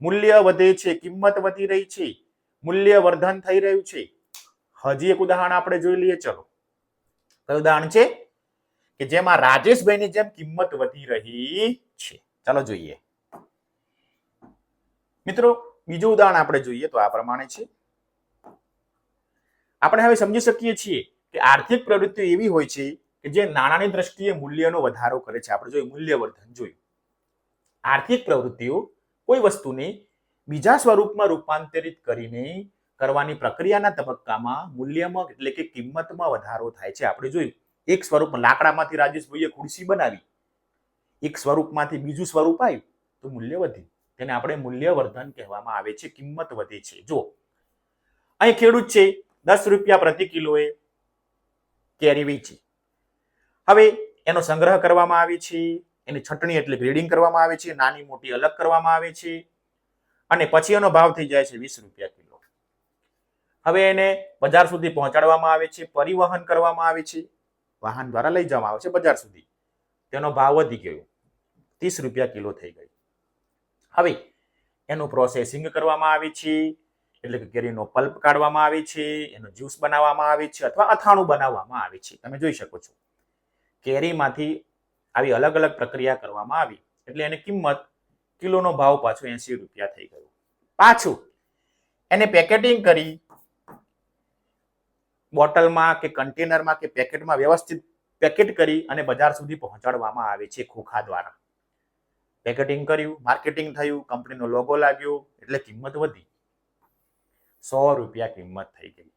મૂલ્ય વધે છે, કિંમત વધી રહી છે, મૂલ્યવર્ધન થઈ રહ્યું છે. હજી એક ઉદાહરણ આપણે જોઈ લઈએ. ચલો, કયું ઉદાહરણ છે કે જેમાં રાજેશભાઈની જેમ કિંમત વધી રહી છે? ચાલો જોઈએ મિત્રો. બીજું ઉદાહરણ આપણે જોઈએ તો આ પ્રમાણે છે. આપણે હવે સમજી શકીએ છીએ કે આર્થિક પ્રવૃત્તિઓ એવી હોય છે કે જે નાણાંની દ્રષ્ટિએ મૂલ્યનો વધારો કરે છે. આપણે જોયું મૂલ્યવર્ધન જોયું. આર્થિક પ્રવૃત્તિઓ કોઈ વસ્તુને બીજા સ્વરૂપમાં રૂપાંતરિત કરીને કરવાની પ્રક્રિયાના તબક્કામાં મૂલ્યમાં એટલે કે કિંમતમાં વધારો થાય છે. આપણે જોયું એક સ્વરૂપ લાકડામાંથી રાજેશભાઈએ ખુરશી બનાવી, એક સ્વરૂપમાંથી બીજું સ્વરૂપ આવ્યું તો મૂલ્ય વધ્યું. તેને આપણે મૂલ્યવર્ધન કહેવામાં આવે છે, કિંમત વધે છે. જો અહીં ખેડૂત છે, 10 રૂપિયા પ્રતિ કિલોએ કેરી વેચી. હવે એનો સંગ્રહ કરવામાં આવે છે, એની છટણી એટલે ગ્રેડિંગ કરવામાં આવે છે, નાની મોટી અલગ કરવામાં આવે છે અને પછી એનો ભાવ થઈ જાય છે 20 રૂપિયા કિલો. હવે એને બજાર સુધી પહોંચાડવામાં આવે છે, પરિવહન કરવામાં આવે છે, વાહન દ્વારા લઈ જવામાં આવે છે બજાર સુધી. તેનો ભાવ વધી ગયો, 30 રૂપિયા કિલો થઈ ગઈ. હવે એનું પ્રોસેસિંગ કરવામાં આવે છે, એટલે કે કેરીનો પલ્પ કાઢવામાં આવે છે, એનો જ્યુસ બનાવવામાં આવે છે અથવા અથાણું બનાવવામાં આવે છે. તમે જોઈ શકો છો કેરીમાંથી આવી અલગ અલગ પ્રક્રિયા કરવામાં આવી એટલે એની કિંમત કિલોનો ભાવ પાછો 80 રૂપિયા થઈ ગયો. પાછું એને પેકેટિંગ કરી બોટલમાં કે કન્ટેનરમાં કે પેકેટમાં વ્યવસ્થિત પેકેટ કરી અને બજાર સુધી પહોંચાડવામાં આવે છે ખોખા દ્વારા. પેકેટિંગ કર્યું, માર્કેટિંગ થયું, કંપનીનો લોગો લાગ્યો એટલે કિંમત વધી, 100 રૂપિયા કિંમત થઈ ગઈ.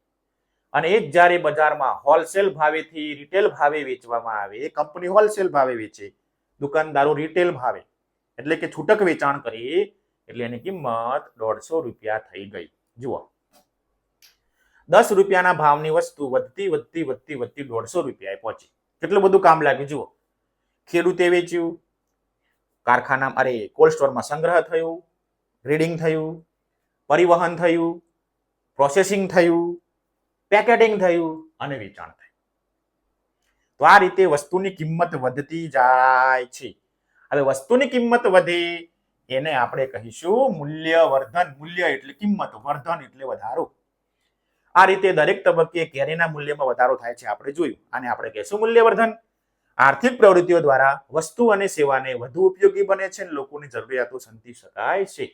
અને એ જ જ્યારે બજારમાં હોલસેલ ભાવેથી રિટેલ ભાવે વેચવામાં આવે, કંપની હોલસેલ ભાવે વેચે, દુકાનદારો રિટેલ ભાવે એટલે કે છૂટક વેચાણ કરીએ એટલે એની કિંમત 150 રૂપિયા થઈ ગઈ. જુઓ, 10 રૂપિયાના ભાવની વસ્તુ વધતી વધતી વધતી વધતી 150 રૂપિયાએ પહોંચી. કેટલું બધું કામ લાગ્યું. જુઓ, ખેડૂતે વેચ્યું, કારખાના કોલ્ડ સ્ટોરમાં સંગ્રહ થયું, રીડિંગ થયું, પરિવહન થયું, પ્રોસેસિંગ થયું, પેકેટિંગ થયું અને વેચાણ થયું. તો આ રીતે વસ્તુની કિંમત વધતી જાય છે. હવે વસ્તુની કિંમત વધે એને આપણે કહીશું મૂલ્યવર્ધન. મૂલ્ય એટલે કિંમત, વર્ધન એટલે વધારો. આ રીતે દરેક તબક્કે કેરીના મૂલ્યમાં વધારો થાય છે આપણે જોયું. આને આપણે કહીશું મૂલ્યવર્ધન. આર્થિક પ્રવૃત્તિઓ દ્વારા વસ્તુ અને સેવાને વધુ ઉપયોગી બને છે અને લોકોની જરૂરિયાતો સંતોષી શકાય છે.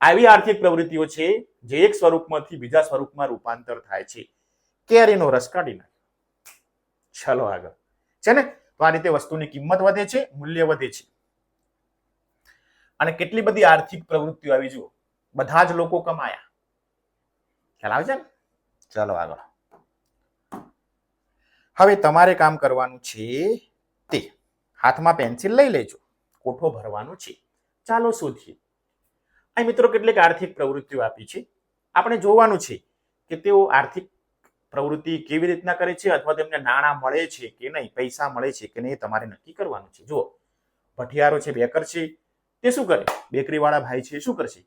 આવી આર્થિક પ્રવૃત્તિઓ છે જે એક સ્વરૂપમાંથી બીજા સ્વરૂપમાં રૂપાંતર થાય છે. કેરીનો રસ કાઢી નાખ્યો. ચલો આગળ છે ને. તો આ રીતે વસ્તુની કિંમત વધે છે, મૂલ્ય વધે છે. અને કેટલી બધી આર્થિક પ્રવૃત્તિઓ આવી. જુઓ, બધા જ લોકો કમાયા. ખ્યાલ આવે છે ને? ચલો આગળ. હવે તમારે કામ કરવાનું છે તે હાથમાં પેન્સિલ લઈ લેજો, કોઠો ભરવાનું છે. ચાલો શોધીએ. અહીં મિત્રો કેટલીક આર્થિક પ્રવૃત્તિઓ આપી છે. આપણે જોવાનું છે કે તેઓ આર્થિક પ્રવૃત્તિ કેવી રીતના કરે છે અથવા તેમને નાણાં મળે છે કે નહીં, પૈસા મળે છે કે નહીં, તમારે નક્કી કરવાનું છે. જુઓ, ભઠિયારો છે, બેકર છે, તે શું કરે? બેકરી વાળા ભાઈ છે, શું કરશે?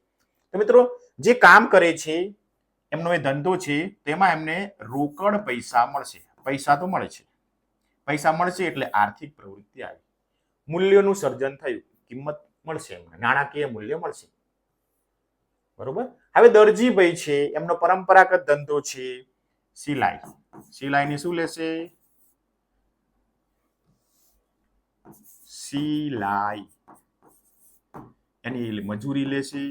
તો મિત્રો જે કામ કરે છે એમનો એ ધંધો છે તેમાં એમને રોકડ પૈસા મળશે. પૈસા તો મળે છે, પૈસા મળશે એટલે આર્થિક પ્રવૃત્તિ આવી. મૂલ્યનું સર્જન થયું, કિંમત મળશે, એમને નાણાકીય મૂલ્ય મળશે. બરોબર. હવે દરજી ભાઈ છે, એમનો પરંપરાગત ધંધો છે સિલાઈ. સિલાઈની શું લેશે? સિલાઈ એની મજૂરી લેશે,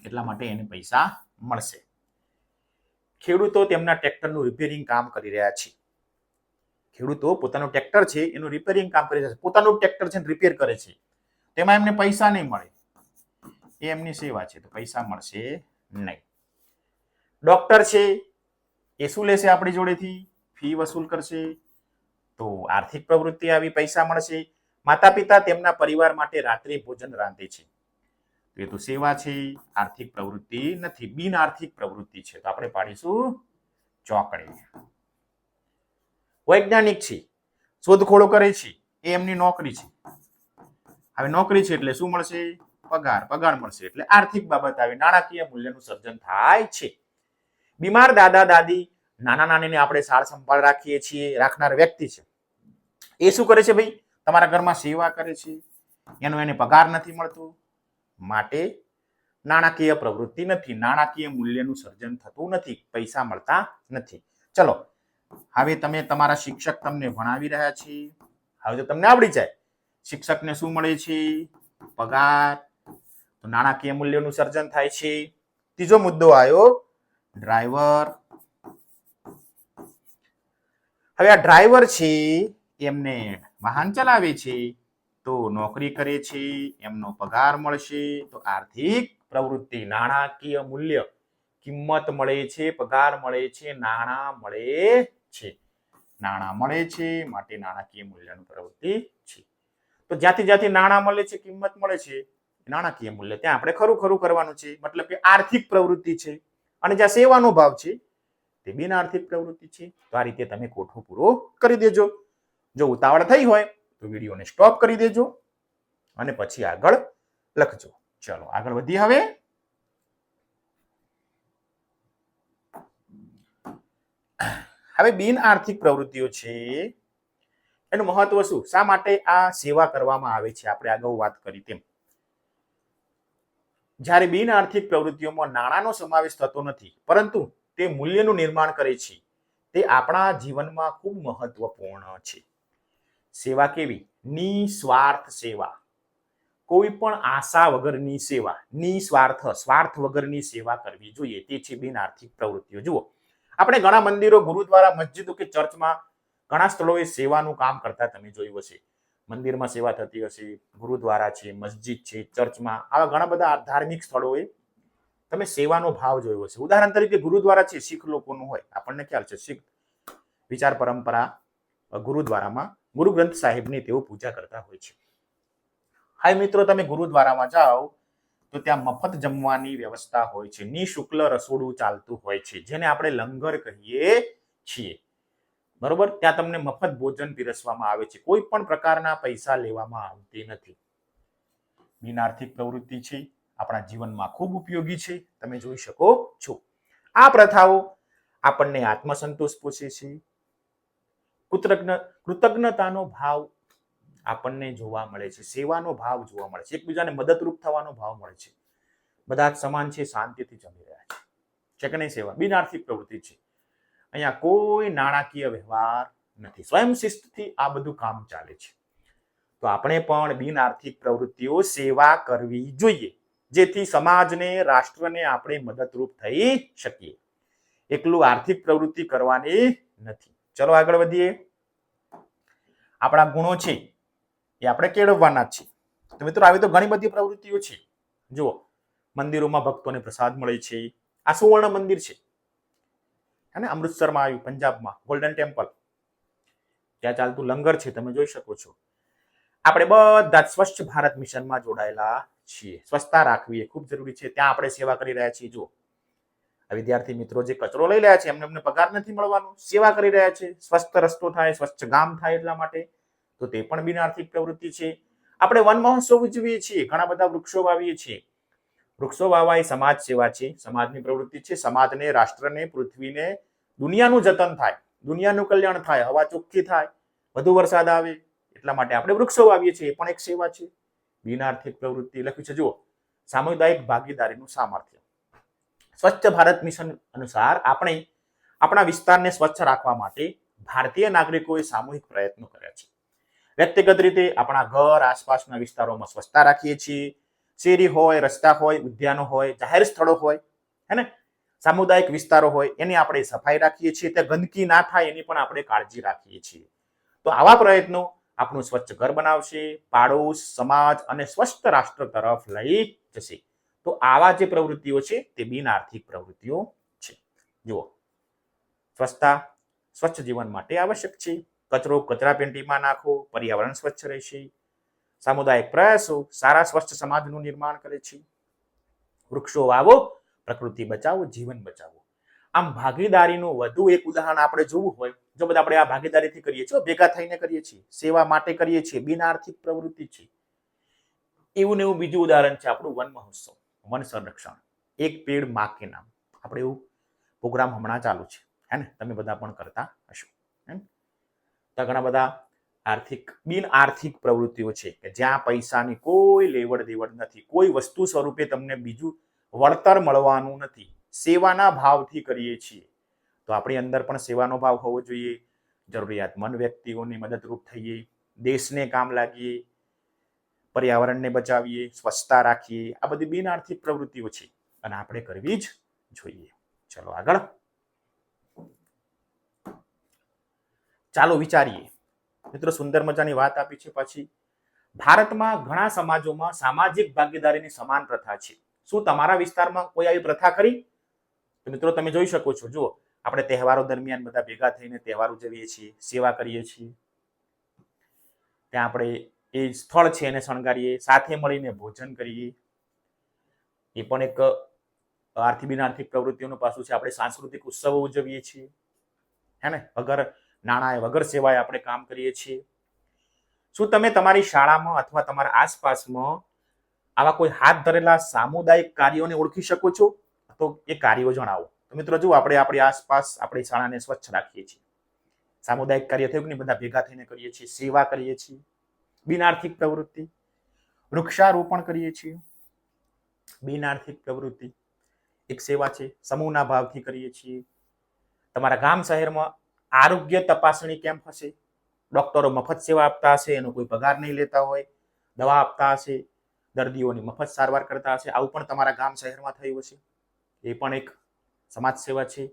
એટલા માટે એને પૈસા મળશે. ખેડૂતો તેમના ટ્રેક્ટરનું રિપેરિંગ કામ કરી રહ્યા છે. ખેડૂતો પોતાનું ટ્રેક્ટર છે એનું રિપેરિંગ કામ કરી રહ્યા છે. પોતાનું ટ્રેક્ટર છે રિપેર કરે છે, તેમાં એમને પૈસા નહીં મળે, એ એમની સેવા છે, તો પૈસા મળશે નહીં. ડોક્ટર છે, એ શું લેશે આપણી જોડેથી? ફી વસૂલ કરશે, તો આર્થિક પ્રવૃત્તિ આવી, પૈસા મળશે. માતા પિતા તેમના પરિવાર માટે રાત્રિ ભોજન રાંધે છે, તો એ તો સેવા છે, આર્થિક પ્રવૃત્તિ નથી, બિન આર્થિક પ્રવૃત્તિ છે, તો આપણે પાડીશું ચોકડી. વૈજ્ઞાનિક છે, શોધખોળો કરે છે, એ એમની નોકરી છે. હવે નોકરી છે એટલે શું મળશે? પગાર. પગાર મળશે એટલે આર્થિક બાબત આવી, નાણાકીય મૂલ્યનું સર્જન થાય છે. બીમાર દાદા દાદી, નાના નાનીને આપણે સાર સંભાળ રાખીએ છીએ, રાખનાર વ્યક્તિ છે, એ શું કરે છે ભાઈ? તમારા ઘરમાં સેવા કરે છે, એનો એને પગાર નથી મળતો, માટે નાણાકીય પ્રવૃત્તિ નથી, નાણાકીય મૂલ્યનું સર્જન થતું નથી, પૈસા મળતા નથી. ચલો, હવે તમે તમારા શિક્ષક તમને ભણાવી રહ્યા છે, હવે તો તમને આવડી જાય. શિક્ષકને શું મળે છે? પગાર. તો નાણાકીય મૂલ્યનું સર્જન થાય છે. ત્રીજો મુદ્દો આવ્યો ડ્રાઈવર. હવે આ ડ્રાઈવર છે એમને વાહન ચલાવે છે, તો નોકરી કરે છે, એમનો પગાર મળશે, તો આર્થિક પ્રવૃત્તિ, નાણાકીય મૂલ્ય, કિંમત મળે છે, પગાર મળે છે, નાણાં મળે છે. નાણાં મળે છે માટે નાણાકીય મૂલ્યની પ્રવૃત્તિ છે. તો જ્યાંથી જ્યાંથી નાણાં મળે છે, કિંમત મળે છે, નાણાકીય મૂલ્ય, ત્યાં આપણે ખરું ખરું કરવાનું છે. મતલબ કે આર્થિક પ્રવૃત્તિ છે. અને જ્યાં સેવાનો ભાવ છે તે બિન આર્થિક પ્રવૃત્તિ છે. તો આ રીતે તમે કોઠો પૂરો કરી દેજો. જો ઉતાવળ થઈ હોય તો વિડીયોને સ્ટોપ કરી દેજો અને પછી આગળ લખજો. ચલો આગળ વધીએ. હવે હવે બિન આર્થિક પ્રવૃત્તિઓ છે એનું મહત્વ શું, શા માટે આ સેવા કરવામાં આવે છે, આપણે અગાઉ વાત કરી તેમ જ્યારે બિન આર્થિક પ્રવૃત્તિઓમાં નાણાંનો સમાવેશ થતો નથી પરંતુ તે મૂલ્યનું નિર્માણ કરે છે, તે આપણા જીવનમાં ખૂબ મહત્વપૂર્ણ છે. સેવા કેવી? નિસ્વાર્થ સેવા, કોઈ પણ આશા વગરની સેવા, નિસ્વાર્થ, સ્વાર્થ વગરની સેવા કરવી જોઈએ, તે છે બિન આર્થિક પ્રવૃત્તિઓ. જુઓ, આપણે ઘણા મંદિરો, ગુરુદ્વારા, મસ્જિદો કે ચર્ચમાં ઘણા સ્થળોએ સેવાનું કામ કરતા તમે જોયું હશે. મંદિરમાં સેવા થતી હશે, ગુરુદ્વારા છે, મસ્જિદ છે, ચર્ચમાં, આવા ઘણા બધા ધાર્મિક સ્થળોએ તમે સેવાનો ભાવ જોયો હશે. ઉદાહરણ તરીકે ગુરુદ્વારા છે, શીખ લોકોનું હોય, આપણને ખ્યાલ છે, શીખ વિચાર પરંપરા ગુરુદ્વારામાં ગુરુ ગ્રંથ સાહેબની તેઓ પૂજા કરતા હોય છે. હાય મિત્રો, તમે ગુરુદ્વારામાં જાઓ તો ત્યાં મફત જમવાની વ્યવસ્થા હોય છે, નિઃશુલ્ક રસોડું ચાલતું હોય છે, જેને આપણે લંગર કહીએ છીએ. બરોબર, ત્યાં તમને મફત ભોજન પીરસવામાં આવે છે, કોઈ પણ પ્રકારના પૈસા લેવામાં આવતી નથી. બિન આર્થિક પ્રવૃત્તિ છે, આપણા જીવનમાં ખૂબ ઉપયોગી છે, તમે જોઈ શકો છો. આ પ્રથાઓ આપણને આત્મસંતોષ પૂછે છે, કૃતજ્ઞતાનો ભાવ આપણને જોવા મળે છે, સેવાનો ભાવ જોવા મળે છે, એકબીજાને મદદરૂપ થવાનો ભાવ મળે છે. બધા જ સમાન છે, શાંતિથી જમી રહ્યા છે કે નહીં? સેવા બિન આર્થિક પ્રવૃત્તિ છે. અહીંયા કોઈ નાણાકીય વ્યવહાર નથી, સ્વયં શિસ્તથી આ બધું કામ ચાલે છે. તો આપણે પણ બિન આર્થિક પ્રવૃત્તિઓ સેવા કરવી જોઈએ, જેથી સમાજને, રાષ્ટ્રને આપણે મદદરૂપ થઈ શકીએ. એકલું આર્થિક પ્રવૃત્તિ કરવાની નથી. ચલો આગળ વધીએ. આપણા ગુણો છે એ આપણે કેળવવાના છે. તો મિત્રો, આવી તો ઘણી બધી પ્રવૃત્તિઓ છે. જુઓ, મંદિરોમાં ભક્તોને પ્રસાદ મળે છે. આ સુવર્ણ મંદિર છે, અને અમૃતસરમાં આવ્યું, પંજાબમાં ગોલ્ડન ટેમ્પલ, ત્યાં ચાલતું લંગર છે, તમે જોઈ શકો છો. આપણે બધા સ્વચ્છ ભારત મિશનમાં જોડાયેલા છીએ. સ્વચ્છતા રાખવી એ ખૂબ જરૂરી છે. ત્યાં આપણે સેવા કરી રહ્યા છીએ. જુઓ, વિદ્યાર્થી મિત્રો જે કચરો લઈ રહ્યા છે, એમને પગાર નથી મળવાનો, સેવા કરી રહ્યા છે, સ્વસ્થ રસ્તો થાય, સ્વચ્છ ગામ થાય એટલા માટે. તો તે પણ બિન આર્થિક પ્રવૃત્તિ છે. આપણે વન મહોત્સવ ઉજવીએ છીએ, ઘણા બધા વૃક્ષો વાવીએ છીએ. વૃક્ષો વાવવા એ સમાજ સેવા છે, સમાજની પ્રવૃત્તિ છે. સમાજને, રાષ્ટ્રને, પૃથ્વીને, દુનિયાનું જતન થાય, દુનિયાનું કલ્યાણ થાય, હવા ચોખ્ખી થાય, વધુ વરસાદ આવે, એટલા માટે આપણે વૃક્ષો વાવીએ છીએ, એ પણ એક સેવા છે. બિન આર્થિક પ્રવૃત્તિ લખ્યું છે. જુઓ, સામુદાયિક ભાગીદારીનું સામર્થ્ય. સ્વચ્છ ભારત મિશન અનુસાર આપણે આપણા વિસ્તારને સ્વચ્છ રાખવા માટે ભારતીય નાગરિકોએ સામૂહિક પ્રયત્નો કર્યા છે. વ્યક્તિગત રીતે આપણા ઘર, આસપાસના વિસ્તારોમાં સ્વચ્છતા રાખીએ છીએ. શેરી હોય, રસ્તા હોય, ઉદ્યાનો હોય, જાહેર સ્થળો હોય, હે ને, સામુદાયિક વિસ્તારો હોય, એની આપણે સફાઈ રાખીએ છીએ. ત્યાં ગંદકી ના થાય એની પણ આપણે કાળજી રાખીએ છીએ. તો આવા પ્રયત્નો આપણું સ્વચ્છ ઘર બનાવશે, પાડોશ, સમાજ અને સ્વસ્થ રાષ્ટ્ર તરફ લઈ જશે. તો આવા જે પ્રવૃત્તિઓ છે તે બિન આર્થિક પ્રવૃત્તિઓ છે. જુઓ, સ્વચ્છતા સ્વચ્છ જીવન માટે આવશ્યક છે. કચરો કચરાપેટીમાં નાખો, પર્યાવરણ સ્વચ્છ રહેશે. સામુદાયિક પ્રયાસો સારા સ્વચ્છ સમાજનું નિર્માણ કરે છે. વૃક્ષો વાવો, પ્રકૃતિ બચાવો, જીવન બચાવો. આમ ભાગીદારીનું વધુ એક ઉદાહરણ આપણે જોવું હોય, જો બધા આપણે આ ભાગીદારીથી કરીએ છીએ, ભેગા થઈને કરીએ છીએ, સેવા માટે કરીએ છીએ, બિન આર્થિક પ્રવૃત્તિ છે. એવું ને એવું બીજું ઉદાહરણ છે આપણું વન મહોત્સવ, વન સંરક્ષણ, એક પેડ માં કે નામ. આપણે એવું પ્રોગ્રામ હમણાં ચાલુ છે, હે ને, તમે બધા પણ કરતા હશો. ત્યાં ઘણા બધા બિન આર્થિક પ્રવૃત્તિઓ છે કે જ્યાં પૈસાની કોઈ લેવડ દેવડ નથી, કોઈ વસ્તુ સ્વરૂપે તમને બીજું વળતર મળવાનું નથી, સેવાના ભાવથી કરીએ છીએ. તો આપણી અંદર પણ સેવાનો ભાવ હોવો જોઈએ. જરૂરિયાતમંદ વ્યક્તિઓની મદદરૂપ થઈએ, દેશને કામ લાગીએ, પર્યાવરણને બચાવીએ, સ્વચ્છતા રાખીએ. આ બધી બિન આર્થિક પ્રવૃત્તિઓ છે અને આપણે કરવી જ જોઈએ. ચલો આગળ ચાલો વિચારીએ. મિત્રો, સુંદર મજાની વાત આપી છે. પછી ભારતમાં ઘણા સમાજોમાં સામાજિક ભાગીદારીની સમાન પ્રથા છે. શું તમારા વિસ્તારમાં કોઈ આવી પ્રથા ખરી? તો મિત્રો, તમે જોઈ શકો છો. જુઓ, આપણે તહેવારો દરમિયાન બધા ભેગા થઈને તહેવાર ઉજવીએ છીએ, સેવા કરીએ છીએ. ત્યાં આપણે એ સ્થળ છે એને શણગારીએ, સાથે મળીને ભોજન કરીએ. એ પણ એક બિન આર્થિક પ્રવૃત્તિઓનું પાસું છે. આપણે સાંસ્કૃતિક ઉત્સવો ઉજવીએ છીએ, હે ને, વગર નાણાં વગર સેવાએ આપણે કામ કરીએ છીએ. શું તમે તમારી શાળામાં અથવા તમારા આસપાસમાં આવા કોઈ હાથ ધરેલા સામુદાયિક કાર્યોને ઓળખી શકો છો? તો એ કાર્યો જણાવો. તો મિત્રો, જુઓ, આપણે આપણી આસપાસ આપણી શાળાને સ્વચ્છ રાખીએ છીએ, સામુદાયિક કાર્ય થયું કે નહીં, બધા ભેગા થઈને કરીએ છીએ, સેવા કરીએ છીએ. બિન આર્થિક પ્રવૃત્તિ, વૃક્ષારોપણ કરીએ છીએ. બિન આર્થિક પ્રવૃત્તિ એક સેવા છે, સમૂહના ભાવથી કરીએ છીએ. તમારા ગામ શહેરમાં આરોગ્ય તપાસણી કેમ્પ હશે, ડોક્ટરો મફત સેવા આપતા હશે, એનો કોઈ પગાર નહીં લેતા હોય, દવા આપતા હશે, દર્દીઓની મફત સારવાર કરતા હશે. આવું પણ તમારા ગામ શહેરમાં થયું હશે. એ પણ એક સમાજ સેવા છે.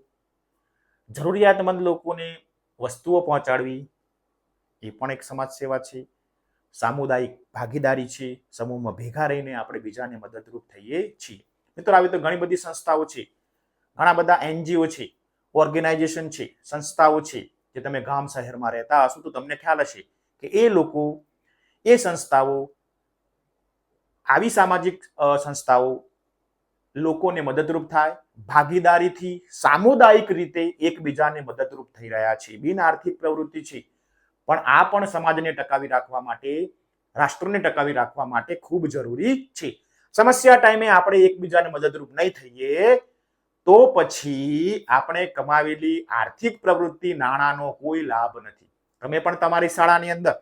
જરૂરિયાતમંદ લોકોને વસ્તુઓ પહોંચાડવી એ પણ એક સમાજ સેવા છે. સામુદાયિક ભાગીદારી છે, સમૂહમાં ભેગા રહીને આપણે બીજાને મદદરૂપ થઈએ છીએ. મિત્રો, આવી તો ઘણી બધી સંસ્થાઓ છે, ઘણા બધા એનજીઓ છે, ઓર્ગેનાઇઝેશન છે, સંસ્થાઓ છે જે તમે ગામ શહેરમાં રહેતા હશો તો તમને ખ્યાલ હશે કે એ લોકો, એ સંસ્થાઓ, આવી સામાજિક સંસ્થાઓ લોકોને મદદરૂપ થાય, ભાગીદારીથી સામુદાયિક રીતે એકબીજાને મદદરૂપ થઈ રહ્યા છે. બિન આર્થિક પ્રવૃત્તિ છે, પણ આ પણ સમાજને ટકાવી રાખવા માટે, રાષ્ટ્રને ટકાવી રાખવા માટે ખૂબ જરૂરી છે. સમસ્યા ટાઈમે આપણે એકબીજાને મદદરૂપ નહીં થઈએ તો પછી આપણે કમાવેલી આર્થિક પ્રવૃત્તિ, નાણાંનો કોઈ લાભ નથી. તમે પણ તમારી શાળાની અંદર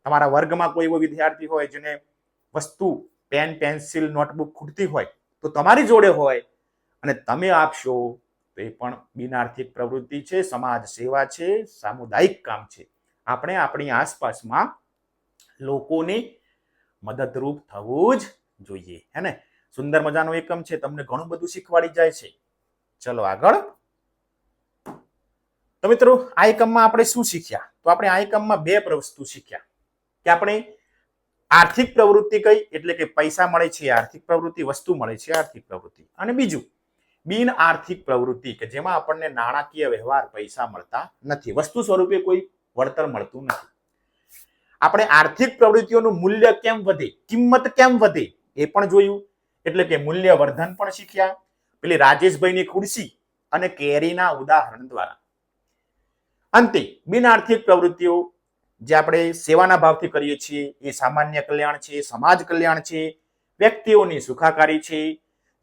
તમારા વર્ગમાં કોઈ એવો વિદ્યાર્થી હોય જેને વસ્તુ, પેન, પેન્સિલ, નોટબુક ખૂટતી હોય તો તમારી જોડે હોય અને તમે આપશો તો એ પણ બિન આર્થિક પ્રવૃત્તિ છે, સમાજ સેવા છે, સામુદાયિક કામ છે. આપણે આપણી આસપાસમાં લોકોને મદદરૂપ થવું જ જોઈએ, હે ને? સુંદર મજાનો એકમ છે, તમને ઘણું બધું શીખવાડી જાય છે. ચલો આગળ. તો મિત્રો, આ એકમમાં આપણે શું શીખ્યા? તો આપણે આ એકમમાં બે વસ્તુ શીખ્યા કે આપણે આર્થિક પ્રવૃત્તિ કઈ, એટલે કે પૈસા મળે છે આર્થિક પ્રવૃત્તિ, વસ્તુ મળે છે આર્થિક પ્રવૃત્તિ. અને બીજું બિન આર્થિક પ્રવૃત્તિ કે જેમાં આપણને નાણાકીય વ્યવહાર, પૈસા મળતા નથી, વસ્તુ સ્વરૂપે કોઈ વળતર મળતું નથી. આપણે આર્થિક પ્રવૃત્તિઓનું મૂલ્ય કેમ વધે, કિંમત કેમ વધે એ પણ જોયું, એટલે કે મૂલ્યવર્ધન પણ શીખ્યા, પેલી રાજેશભાઈની ખુરશી અને કેરીના ઉદાહરણ દ્વારા. અંતે બિન આર્થિક પ્રવૃત્તિઓ જે આપણે સેવાના ભાવથી કરીએ છીએ એ સામાન્ય કલ્યાણ છે, સમાજ કલ્યાણ છે, વ્યક્તિઓની સુખાકારી છે,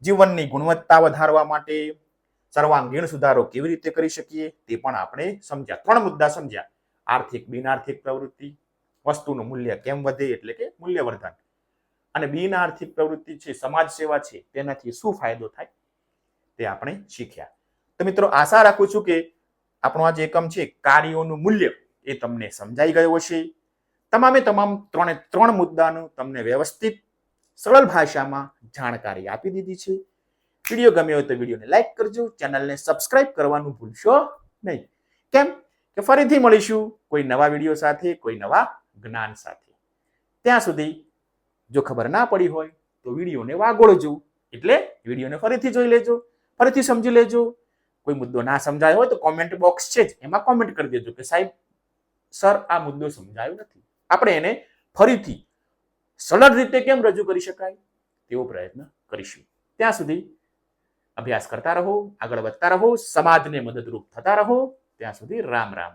જીવનની ગુણવત્તા વધારવા માટે સર્વાંગીણ સુધારો કેવી રીતે કરી શકીએ તે પણ આપણે સમજ્યા. 3 મુદ્દા સમજ્યા: આર્થિક, બિન આર્થિક પ્રવૃત્તિ, વસ્તુનું મૂલ્ય કેમ વધે એટલે કે મૂલ્યવર્ધન, અને બિન આર્થિક પ્રવૃત્તિ છે, સમાજ સેવા છે, તેનાથી શું ફાયદો થાય તે આપણે શીખ્યા. તો મિત્રો, આશા રાખું છું કે આપણો આ જે એકમ છે કાર્યોનું મૂલ્ય એ તમને સમજાઈ ગયો હશે. તમામે તમામ 3 મુદ્દાનું તમને વ્યવસ્થિત સરળ ભાષામાં જાણકારી આપી દીધી છે. વિડીયો ગમ્યો હોય તો વિડીયોને લાઈક કરજો, ચેનલને સબસ્ક્રાઇબ કરવાનું ભૂલશો નહીં. કેમ કે ફરીથી મળીશું કોઈ નવા વિડીયો સાથે, કોઈ નવા જ્ઞાન સાથે. ત્યાં સુધી જો ખબર ના પડી હોય તો વિડીયોને વાગોળજો, એટલે વિડીયોને ફરીથી જોઈ લેજો, ફરીથી સમજી લેજો. કોઈ મુદ્દો ના સમજાયો હોય તો કોમેન્ટ બોક્સ છે જ, એમાં કોમેન્ટ કરી દેજો કે સાહેબ, સર, આ મુદ્દો સમજાયો નથી. આપણે એને ફરીથી સરળ રીતે કેમ રજૂ કરી શકાય તેવો પ્રયત્ન કરીશું. ત્યાં સુધી અભ્યાસ કરતા રહો, આગળ વધતા રહો, સમાજને મદદરૂપ થતા રહો. ત્યાં સુધી રામ રામ.